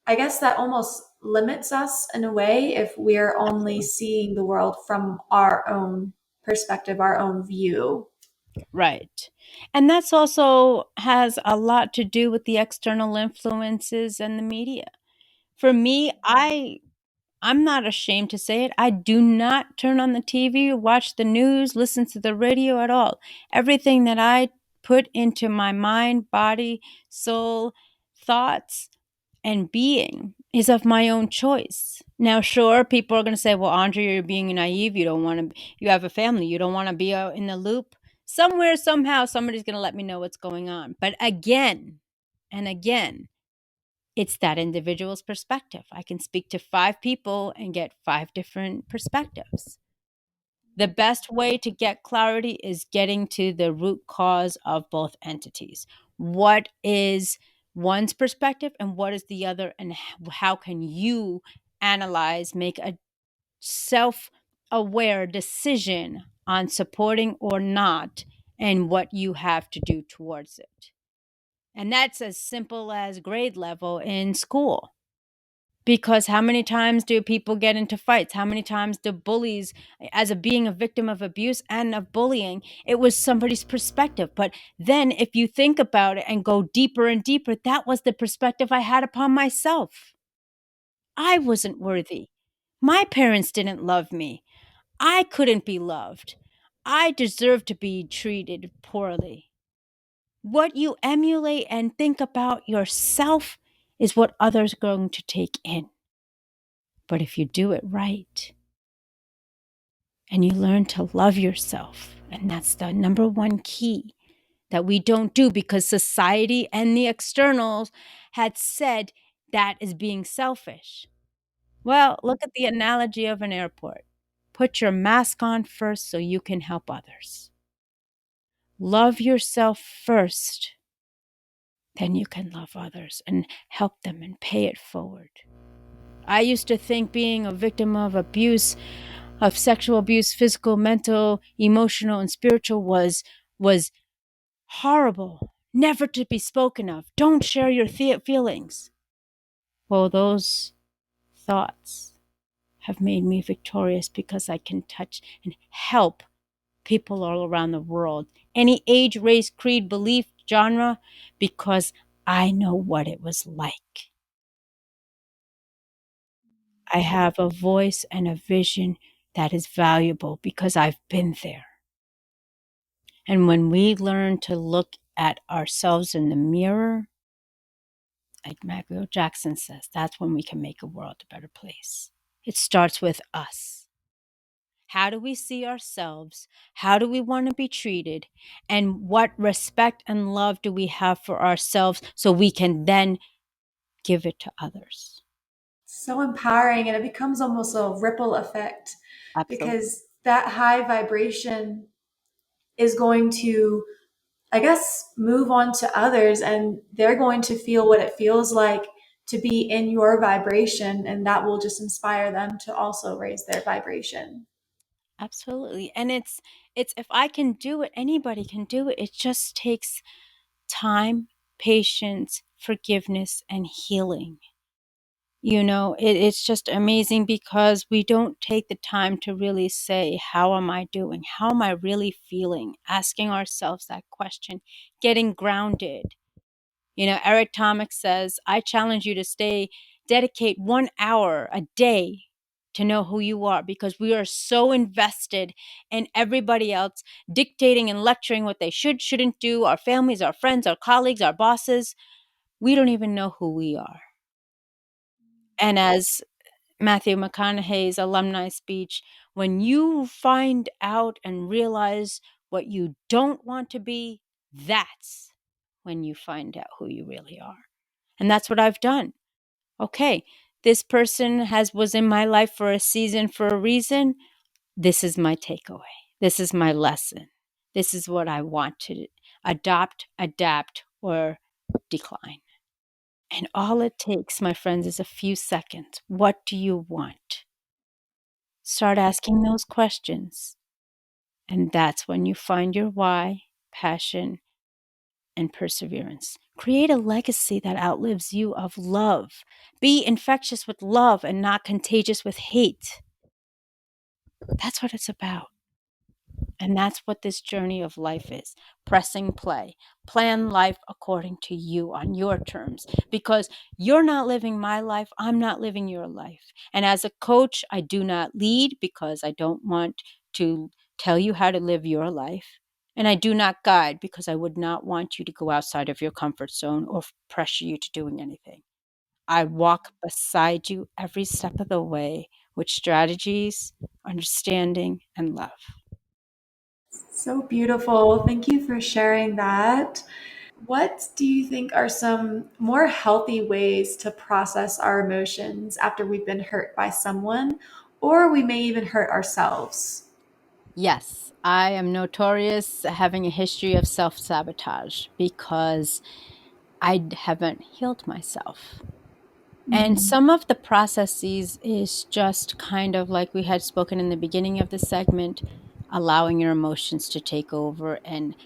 I guess that almost limits us in a way if we're only Absolutely. seeing the world from our own perspective, our own view. Right. And that's also has a lot to do with the external influences and the media. For me, I'm not ashamed to say it. I do not turn on the TV, watch the news, listen to the radio at all. Everything that I put into my mind, body, soul, thoughts, and being is of my own choice. Now, sure, people are going to say, well, Andrea, you're being naive. You don't want to, you have a family. You don't want to be out in the loop. Somewhere, somehow, somebody's going to let me know what's going on. But again and again, it's that individual's perspective. I can speak to 5 people and get 5 different perspectives. The best way to get clarity is getting to the root cause of both entities. What is one's perspective and what is the other, and how can you analyze, make a self aware decision on supporting or not, and what you have to do towards it. And that's as simple as grade level in school. Because how many times do people get into fights? How many times do bullies, as a being a victim of abuse and of bullying, it was somebody's perspective. But then if you think about it and go deeper and deeper, that was the perspective I had upon myself. I wasn't worthy. My parents didn't love me. I couldn't be loved. I deserved to be treated poorly. What you emulate and think about yourself is what others are going to take in. But if you do it right and you learn to love yourself, and that's the number one key that we don't do because society and the externals had said that is being selfish. Well, look at the analogy of an airport. Put your mask on first so you can help others. Love yourself first, then you can love others and help them and pay it forward. I used to think being a victim of abuse, of sexual abuse, physical, mental, emotional, and spiritual was horrible, never to be spoken of. Don't share your feelings. Well, those thoughts have made me victorious because I can touch and help people all around the world, any age, race, creed, belief, genre, because I know what it was like. I have a voice and a vision that is valuable because I've been there. And when we learn to look at ourselves in the mirror, like Michael Jackson says, that's when we can make a world a better place. It starts with us. How do we see ourselves? How do we want to be treated? And what respect and love do we have for ourselves so we can then give it to others? So empowering, and it becomes almost a ripple effect, Absolutely. because that high vibration is going to, I guess, move on to others, and they're going to feel what it feels like to be in your vibration, and that will just inspire them to also raise their vibration. Absolutely. And it's if I can do it, anybody can do it. It just takes time, patience, forgiveness, and healing. It's just amazing because we don't take the time to really say, how am I doing? How am I really feeling? Asking ourselves that question, getting grounded. Eric Thomas says, I challenge you to dedicate 1 hour a day to know who you are, because we are so invested in everybody else dictating and lecturing what they should, shouldn't do, our families, our friends, our colleagues, our bosses. We don't even know who we are. And as Matthew McConaughey's alumni speech, when you find out and realize what you don't want to be, that's when you find out who you really are. And that's what I've done. Okay, this person was in my life for a season for a reason. This is my takeaway. This is my lesson. This is what I want to adopt, adapt, or decline. And all it takes, my friends, is a few seconds. What do you want? Start asking those questions. And that's when you find your why, passion, and perseverance. Create a legacy that outlives you of love. Be infectious with love and not contagious with hate. That's what it's about. And that's what this journey of life is. Pressing play. Plan life according to you on your terms, because you're not living my life. I'm not living your life. And as a coach, I do not lead because I don't want to tell you how to live your life. And I do not guide because I would not want you to go outside of your comfort zone or pressure you to doing anything. I walk beside you every step of the way with strategies, understanding, and love. So beautiful. Thank you for sharing that. What do you think are some more healthy ways to process our emotions after we've been hurt by someone, or we may even hurt ourselves? Yes, I am notorious having a history of self sabotage because I haven't healed myself. And Mhm. some of the processes is just kind of like we had spoken in the beginning of the segment, allowing your emotions to take over and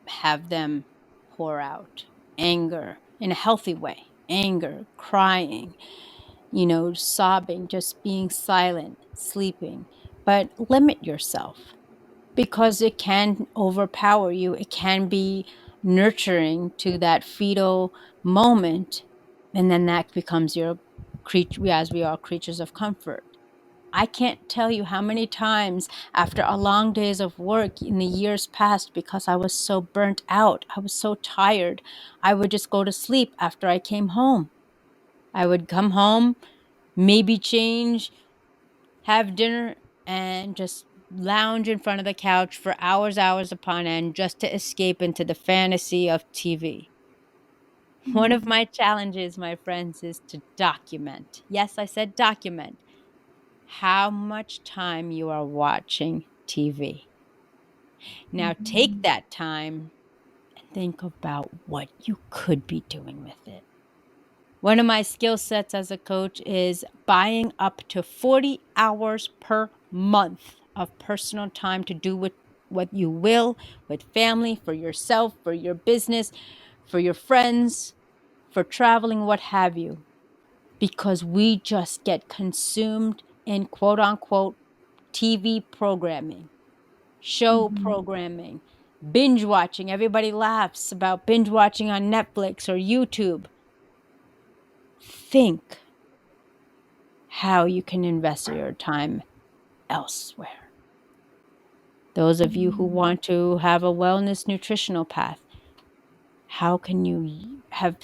have them pour out. Anger in a healthy way, anger, crying, sobbing, just being silent, sleeping. But limit yourself, because it can overpower you. It can be nurturing to that fetal moment. And then that becomes your creature, as we are creatures of comfort. I can't tell you how many times after a long days of work in the years past, because I was so burnt out, I was so tired, I would just go to sleep after I came home. I would come home, maybe change, have dinner, and just lounge in front of the couch for hours upon end just to escape into the fantasy of TV. One of Mhm. my challenges, my friends, is to document. Yes, I said document how much time you are watching TV. Now take Mhm. that time and think about what you could be doing with it. One of my skill sets as a coach is buying up to 40 hours per month of personal time to do what you will with family, for yourself, for your business, for your friends, for traveling, what have you. Because we just get consumed in quote unquote TV programming, show Mhm. programming, binge watching. Everybody laughs about binge watching on Netflix or YouTube. Think how you can invest your time elsewhere. Those of you who Mhm. want to have a wellness nutritional path, how can you have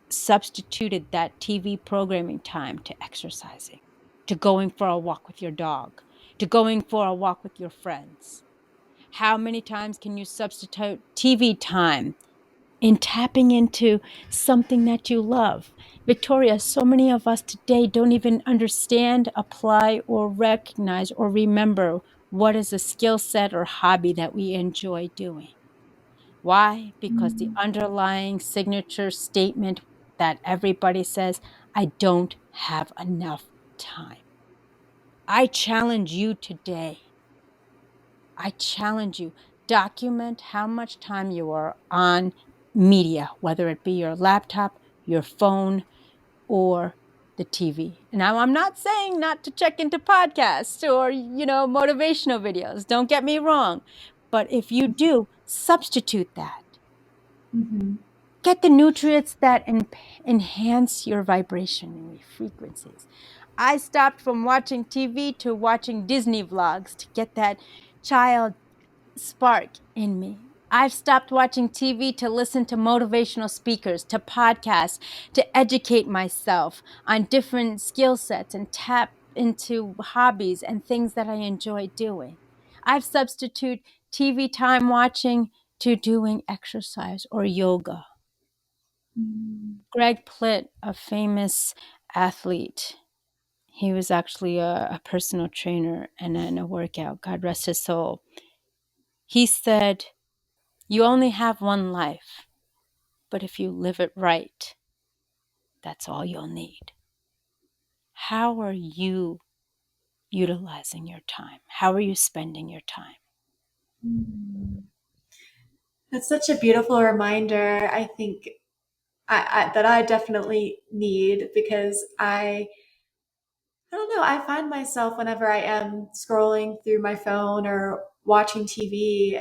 substituted that TV programming time to exercising, to going for a walk with your dog, to going for a walk with your friends? How many times can you substitute TV time in tapping into something that you love? Victoria, so many of us today don't even understand, apply, or recognize or remember what is a skill set or hobby that we enjoy doing. Why? Because the Mhm. underlying signature statement that everybody says, I don't have enough time. I challenge you today. I challenge you, document how much time you are on media, whether it be your laptop, your phone, or the TV. Now, I'm not saying not to check into podcasts or, motivational videos. Don't get me wrong. But if you do, substitute that. Mhm. Get the nutrients that enhance your vibration and your frequencies. I stopped from watching TV to watching Disney vlogs to get that child spark in me. I've stopped watching TV to listen to motivational speakers, to podcasts, to educate myself on different skill sets and tap into hobbies and things that I enjoy doing. I've substituted TV time watching to doing exercise or yoga. Mm. Greg Plitt, a famous athlete, he was actually a personal trainer and a workout, God rest his soul. He said, "You only have one life, but if you live it right, that's all you'll need." How are you utilizing your time? How are you spending your time? Mm. That's such a beautiful reminder. I think that I definitely need because I don't know. I find myself whenever I am scrolling through my phone or watching TV,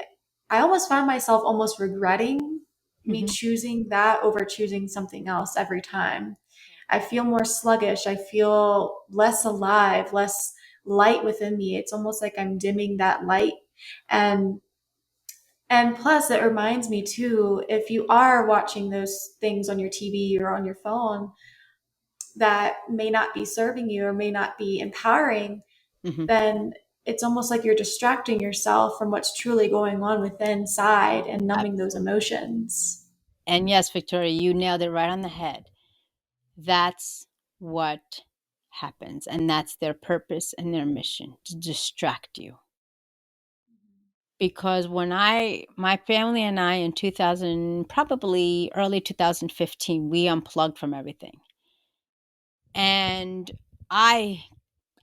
I almost find myself almost regretting me Hmm. choosing that over choosing something else every time. I feel more sluggish. I feel less alive, less light within me. It's almost like I'm dimming that light. And and plus it reminds me too, if you are watching those things on your TV or on your phone that may not be serving you or may not be empowering, Hmm. then it's almost like you're distracting yourself from what's truly going on within inside and numbing those Absolutely. emotions. And yes, Victoria, you nailed it right on the head. That's what happens. And that's their purpose and their mission, to distract you. Because my family and I in 2000, probably early 2015, we unplugged from everything. And I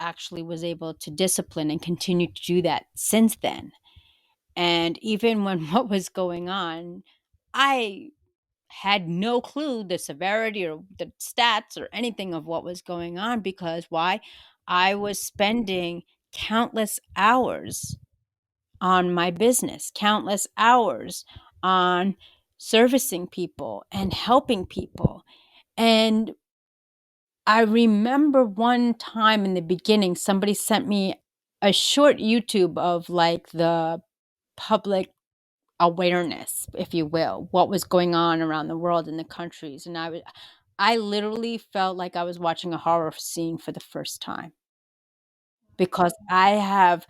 actually was able to discipline and continue to do that since then. And even when what was going on, I had no clue the severity or the stats or anything of what was going on, because why? I was spending countless hours on my business, countless hours on servicing people and helping people. And I remember one time in the beginning, somebody sent me a short YouTube of like the public awareness, if you will, what was going on around the world in the countries. And I literally felt like I was watching a horror scene for the first time, because I have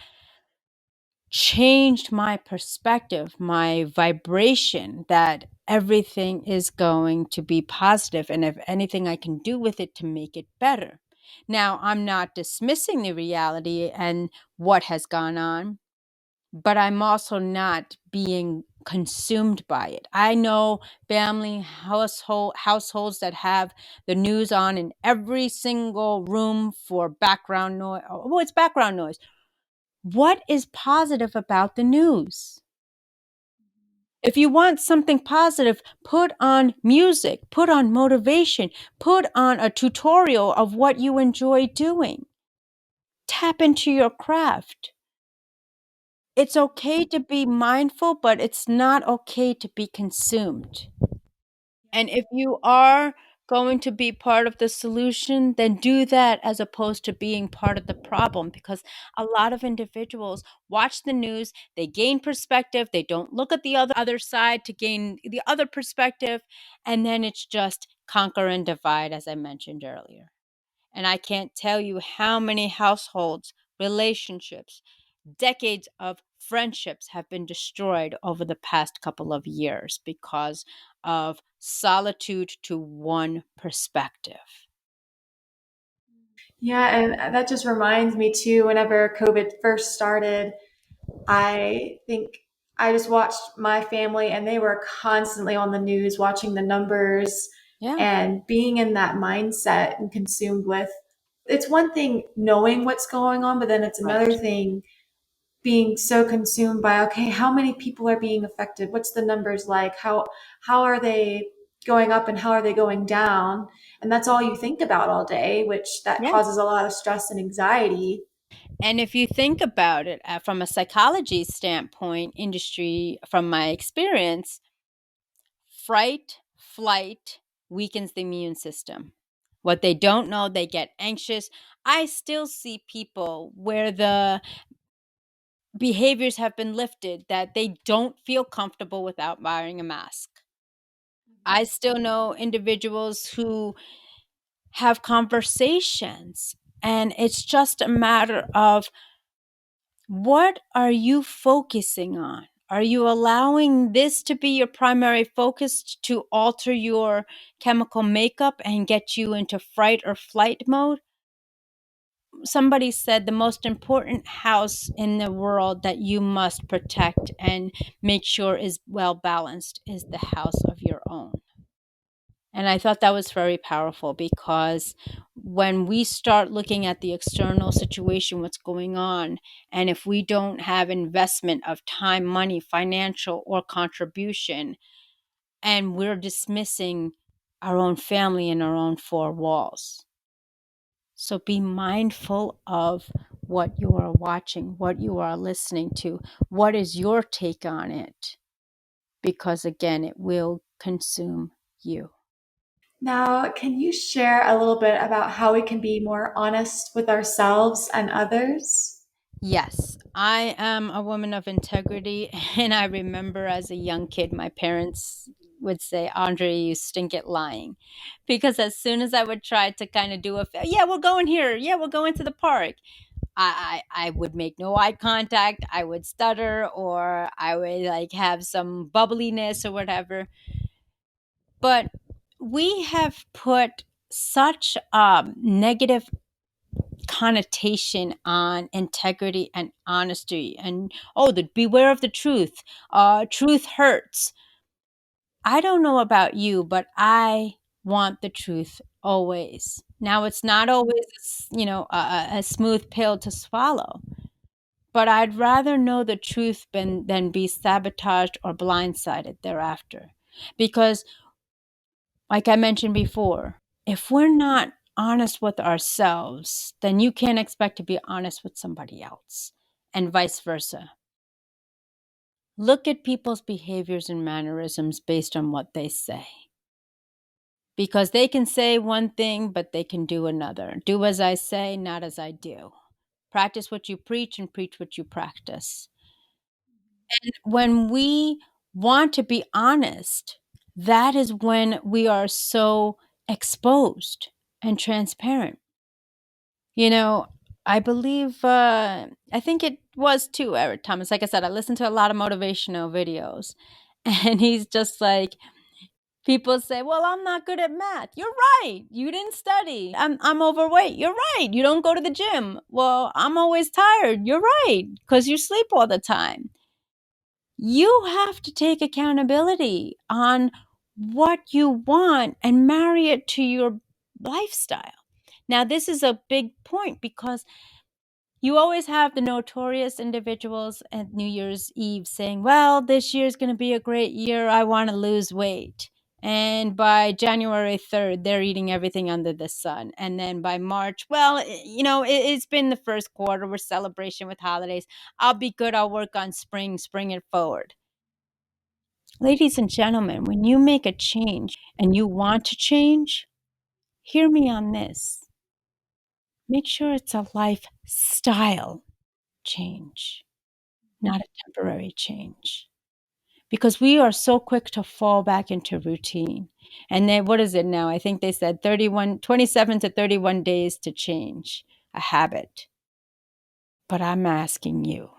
changed my perspective, my vibration, that everything is going to be positive, and if anything I can do with it to make it better. Now, I'm not dismissing the reality and what has gone on, but I'm also not being consumed by it. I know households that have the news on in every single room for background noise. Oh, it's background noise. What is positive about the news? If you want something positive, put on music, put on motivation, put on a tutorial of what you enjoy doing. Tap into your craft. It's okay to be mindful, but it's not okay to be consumed. And if you are going to be part of the solution, then do that as opposed to being part of the problem. Because a lot of individuals watch the news, they gain perspective, they don't look at the other side to gain the other perspective, and then it's just conquer and divide, as I mentioned earlier. And I can't tell you how many households, relationships, decades of friendships have been destroyed over the past couple of years because of solitude to one perspective. Yeah, and that just reminds me too, whenever COVID first started, I think I just watched my family and they were constantly on the news watching the numbers Yeah, and being in that mindset and consumed with, it's one thing knowing what's going on, but then it's another right. thing being so consumed by, okay, how many people are being affected, what's the numbers like, how are they going up and how are they going down, and that's all you think about all day, which that Yeah. causes a lot of stress and anxiety. And if you think about it from a psychology standpoint, industry, from my experience, fright, flight weakens the immune system. What they don't know, they get anxious. I still see people where the behaviors have been lifted that they don't feel comfortable without wearing a mask. I still know individuals who have conversations, and it's just a matter of what are you focusing on? Are you allowing this to be your primary focus to alter your chemical makeup and get you into fright or flight mode? Somebody said the most important house in the world that you must protect and make sure is well balanced is the house of your own. And I thought that was very powerful because when we start looking at the external situation, what's going on, and if we don't have investment of time, money, financial, or contribution, and we're dismissing our own family in our own four walls. So be mindful of what you are watching, what you are listening to, what is your take on it, because again, it will consume you. Now, can you share a little bit about how we can be more honest with ourselves and others? Yes, I am a woman of integrity. And I remember as a young kid, my parents would say, Andrea, you stink at lying. Because as soon as I would try to kind of do yeah, we're going here. Yeah, we're going to the park. I would make no eye contact. I would stutter or I would like have some bubbliness or whatever. But we have put such negative connotation on integrity and honesty and the beware of the truth, truth hurts. I don't know about you, but I want the truth always. Now it's not always a smooth pill to swallow, but I'd rather know the truth than be sabotaged or blindsided thereafter. Because like I mentioned before, if we're not honest with ourselves, then you can't expect to be honest with somebody else, and vice versa. Look at people's behaviors and mannerisms based on what they say. Because they can say one thing, but they can do another. Do as I say, not as I do. Practice what you preach and preach what you practice. And when we want to be honest, that is when we are so exposed and transparent. You know, I believe, I think it was too, Eric Thomas. Like I said, I listen to a lot of motivational videos, and he's just like, people say, well, I'm not good at math. You're right. You didn't study. I'm overweight. You're right. You don't go to the gym. Well, I'm always tired. You're right. Because you sleep all the time. You have to take accountability on what you want and marry it to your lifestyle. Now, this is a big point because you always have the notorious individuals at New Year's Eve saying, well, this year's going to be a great year. I want to lose weight. And by January 3rd, they're eating everything under the sun. And then by March, well, it's been the first quarter. We're celebration with holidays. I'll be good. I'll work on spring it forward. Ladies and gentlemen, when you make a change and you want to change, hear me on this. Make sure it's a lifestyle change, not a temporary change. Because we are so quick to fall back into routine. And then what is it now? I think they said 27 to 31 days to change a habit. But I'm asking you,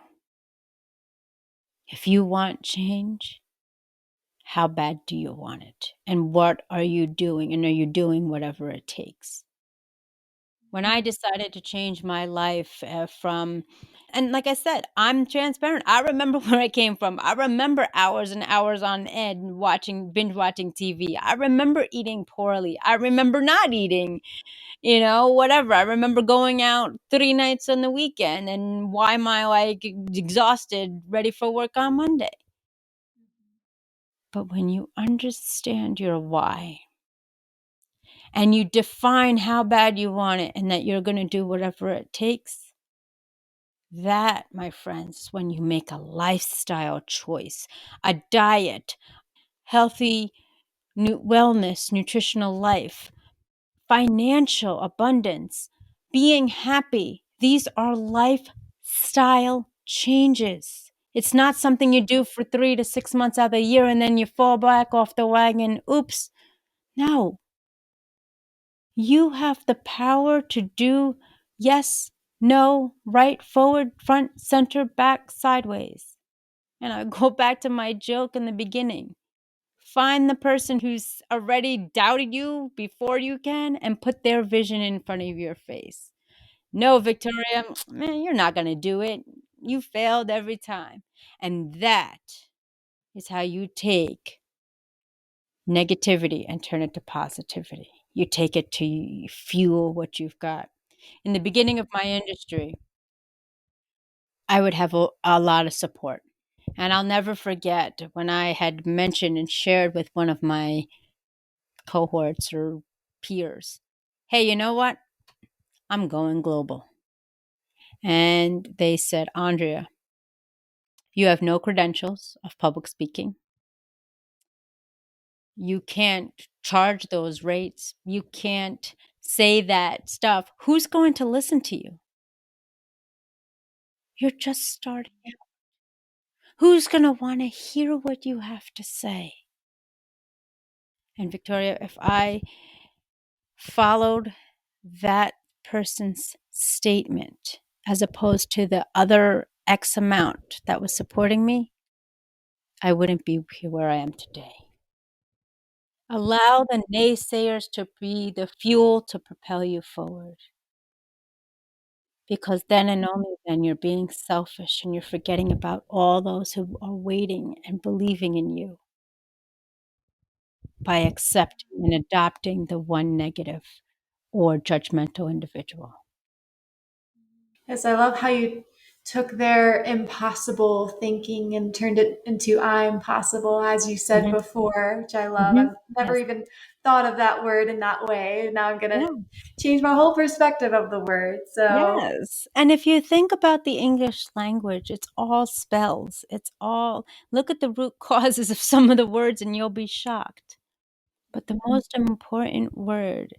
if you want change, how bad do you want it? And what are you doing? And are you doing whatever it takes? When I decided to change my life and like I said, I'm transparent. I remember where I came from. I remember hours and hours on end binge watching TV. I remember eating poorly. I remember not eating, whatever. I remember going out 3 nights on the weekend. And why am I like exhausted, ready for work on Monday? But when you understand your why, and you define how bad you want it and that you're going to do whatever it takes, that, my friends, is when you make a lifestyle choice, a diet, healthy wellness, nutritional life, financial abundance, being happy. These are lifestyle changes. It's not something you do for 3 to 6 months out of the year and then you fall back off the wagon. Oops. No, you have the power to do yes, no, right, forward, front, center, back, sideways. And I go back to my joke in the beginning. Find the person who's already doubted you before you can and put their vision in front of your face. No, Victoria, man, you're not going to do it. You failed every time. And that is how you take negativity and turn it to positivity. You take it to fuel what you've got. In the beginning of my industry, I would have a lot of support. And I'll never forget when I had mentioned and shared with one of my cohorts or peers, hey, you know what? I'm going global. And they said, Andrea, you have no credentials of public speaking. You can't charge those rates. You can't say that stuff. Who's going to listen to you? You're just starting out. Who's going to want to hear what you have to say? And Victoria, if I followed that person's statement as opposed to the other X amount that was supporting me, I wouldn't be here where I am today. Allow the naysayers to be the fuel to propel you forward. Because then and only then you're being selfish and you're forgetting about all those who are waiting and believing in you by accepting and adopting the one negative or judgmental individual. Yes, I love how you took their impossible thinking and turned it into I'm possible, as you said Mhm, before, which I love. mhm. I've never Yes. even thought of that word in that way. Now I'm going to Yeah. change my whole perspective of the word. So, Yes. And if you think about the English language, it's all spells. It's all, look at the root causes of some of the words and you'll be shocked. But the most important word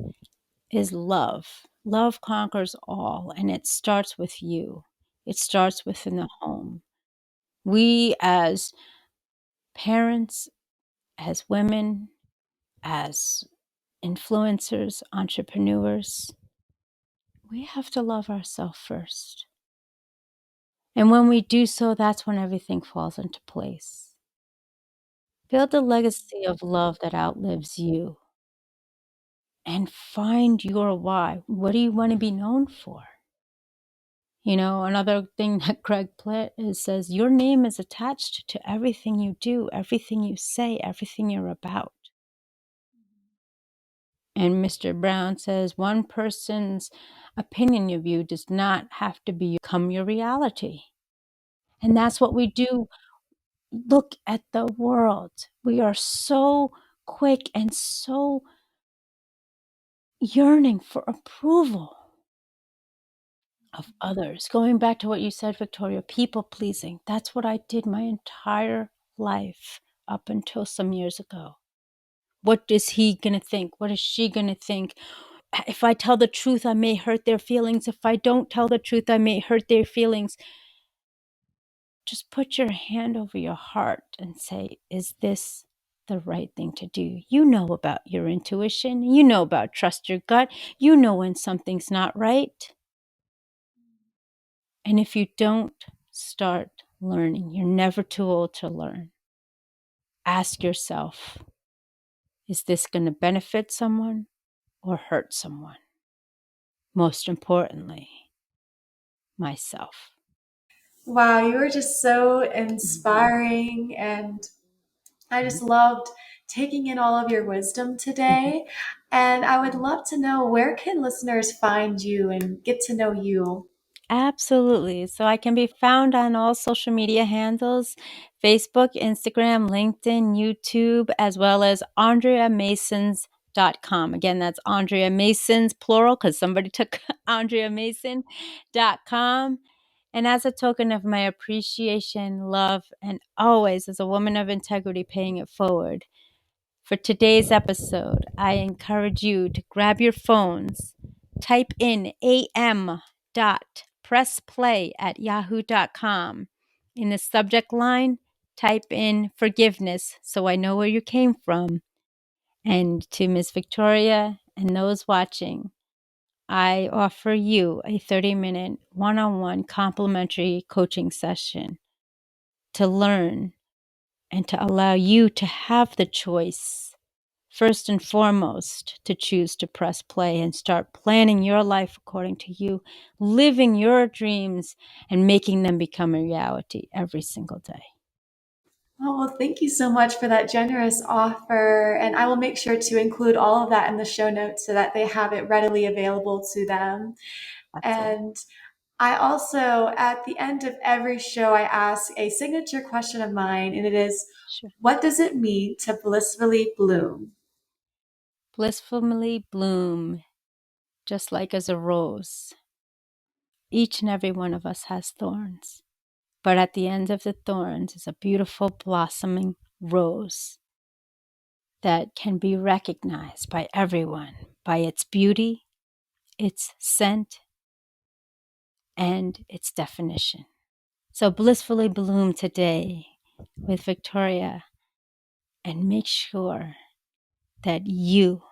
is love. Love conquers all, and it starts with you. It starts within the home. We, as parents, as women, as influencers, entrepreneurs, we have to love ourselves first. And when we do so, that's when everything falls into place. Build a legacy of love that outlives you and find your why. What do you want to be known for? You know, another thing that Greg Plitt is says, your name is attached to everything you do, everything you say, everything you're about. And Mr. Brown says, one person's opinion of you does not have to become your reality. And that's what we do. Look at the world. We are so quick and so yearning for approval of others. Going back to what you said, Victoria, people pleasing. That's what I did my entire life up until some years ago. What is he going to think? What is she going to think? If I tell the truth, I may hurt their feelings. If I don't tell the truth, I may hurt their feelings. Just put your hand over your heart and say, is this the right thing to do? You know about your intuition. You know about trust your gut. You know when something's not right. And if you don't start learning, you're never too old to learn. Ask yourself, is this going to benefit someone or hurt someone? Most importantly, myself. wow, you were just so Mhm. inspiring. And I just loved taking in all of your wisdom Mhm. today. And I would love to know, where can listeners find you and get to know you? Absolutely. So I can be found on all social media handles: Facebook, Instagram, LinkedIn, YouTube, as well as AndreaMasons.com. Again, that's Andrea Masons, plural, because somebody took AndreaMason.com. And as a token of my appreciation, love, and always as a woman of integrity paying it forward, For today's episode, I encourage you to grab your phones, type in am.pressplay@yahoo.com. In the subject line, type in forgiveness so I know where you came from. And to Miss Victoria and those watching, I offer you a 30-minute one-on-one complimentary coaching session to learn and to allow you to have the choice, first and foremost, to choose to press play and start planning your life according to you, living your dreams and making them become a reality every single day. Oh, well, thank you so much for that generous offer. And I will make sure to include all of that in the show notes so that they have it readily available to them. Excellent. And I also, at the end of every show, I ask a signature question of mine, and it is, Sure. what does it mean to blissfully bloom? Blissfully bloom, just like as a rose. Each and every one of us has thorns, but at the end of the thorns is a beautiful blossoming rose that can be recognized by everyone by its beauty, its scent, and its definition. So blissfully bloom today with Victoria and make sure that you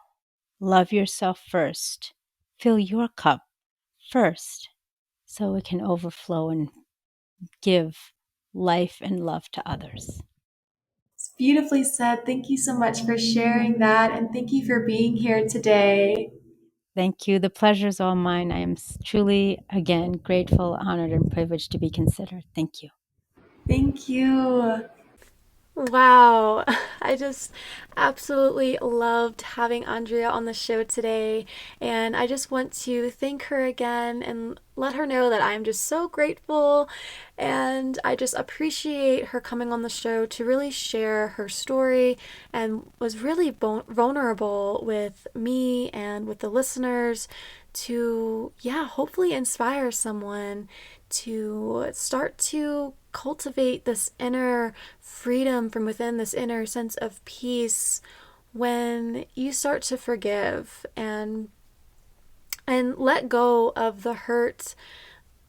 love yourself first. Fill your cup first so it can overflow and give life and love to others. It's beautifully said. Thank you so much for sharing that, and thank you for being here today. Thank you. The pleasure is all mine. I am truly, again, grateful, honored, and privileged to be considered. Thank you. Thank you. Wow, I just absolutely loved having Andrea on the show today. And I just want to thank her again and let her know that I'm just so grateful. And I just appreciate her coming on the show to really share her story and was really vulnerable with me and with the listeners to, yeah, hopefully inspire someone to start to cultivate this inner freedom from within, this inner sense of peace when you start to forgive and let go of the hurt,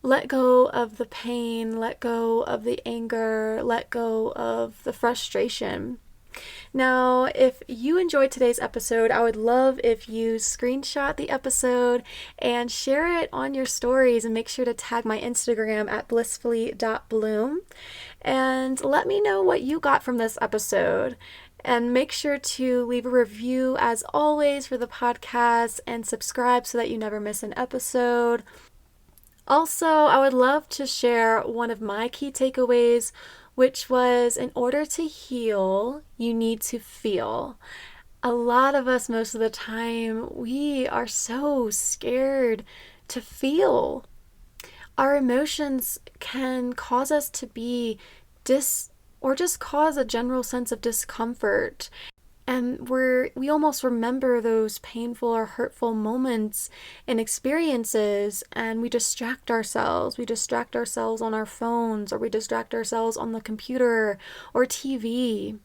let go of the pain, let go of the anger, let go of the frustration. Now, if you enjoyed today's episode, I would love if you screenshot the episode and share it on your stories and make sure to tag my Instagram at blissfully.bloom and let me know what you got from this episode. And make sure to leave a review as always for the podcast and subscribe so that you never miss an episode. Also, I would love to share one of my key takeaways, which was in order to heal, you need to feel. A lot of us, most of the time, we are so scared to feel. Our emotions can cause us to be or just cause a general sense of discomfort. And we almost remember those painful or hurtful moments and experiences, and we distract ourselves. We distract ourselves on our phones, or we distract ourselves on the computer or TV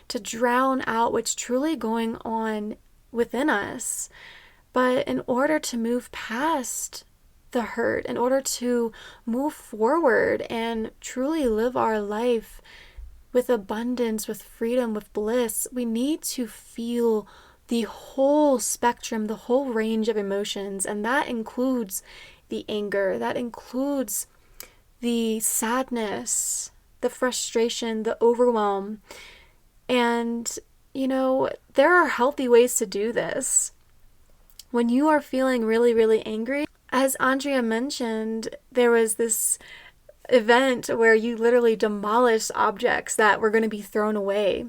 to drown out what's truly going on within us. But in order to move past the hurt, in order to move forward and truly live our life with abundance, with freedom, with bliss, we need to feel the whole spectrum, the whole range of emotions. And that includes the anger, that includes the sadness, the frustration, the overwhelm. And, there are healthy ways to do this. When you are feeling really, really angry, as Andrea mentioned, there was this event where you literally demolished objects that were going to be thrown away.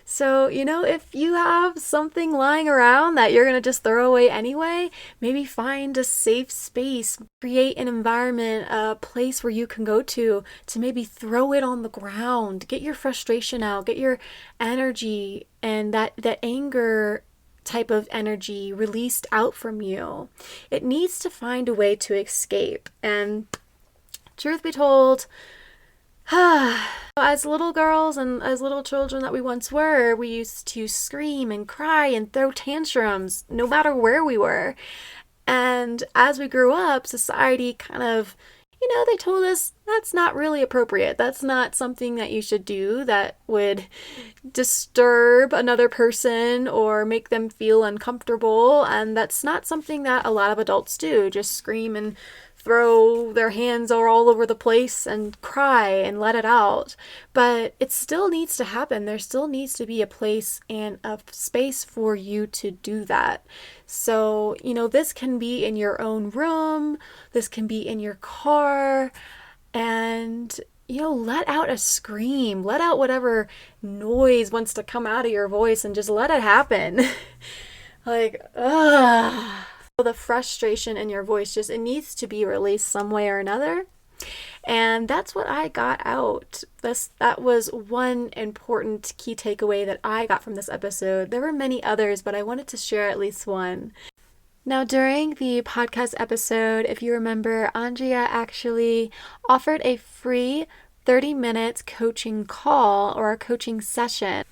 So, if you have something lying around that you're going to just throw away anyway, maybe find a safe space, create an environment, a place where you can go to maybe throw it on the ground, get your frustration out, get your energy and that anger type of energy released out from you. It needs to find a way to escape. And truth be told, As little girls and as little children that we once were, we used to scream and cry and throw tantrums no matter where we were. And as we grew up, society kind of, they told us that's not really appropriate. That's not something that you should do that would disturb another person or make them feel uncomfortable. And that's not something that a lot of adults do. Just scream and throw their hands all over the place and cry and let it out. But it still needs to happen. There still needs to be a place and a space for you to do that. So, this can be in your own room, this can be in your car, and let out a scream, let out whatever noise wants to come out of your voice and just let it happen. Like, ugh. The frustration in your voice it needs to be released some way or another. And that's what I got out. That was one important key takeaway that I got from this episode. There were many others, but I wanted to share at least one. Now, during the podcast episode, if you remember, Andrea actually offered a free 30 minutes coaching call or a coaching session.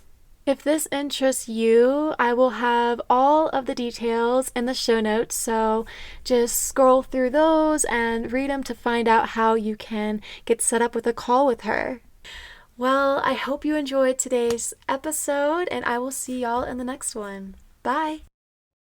If this interests you, I will have all of the details in the show notes, so just scroll through those and read them to find out how you can get set up with a call with her. Well, I hope you enjoyed today's episode, and I will see y'all in the next one. Bye!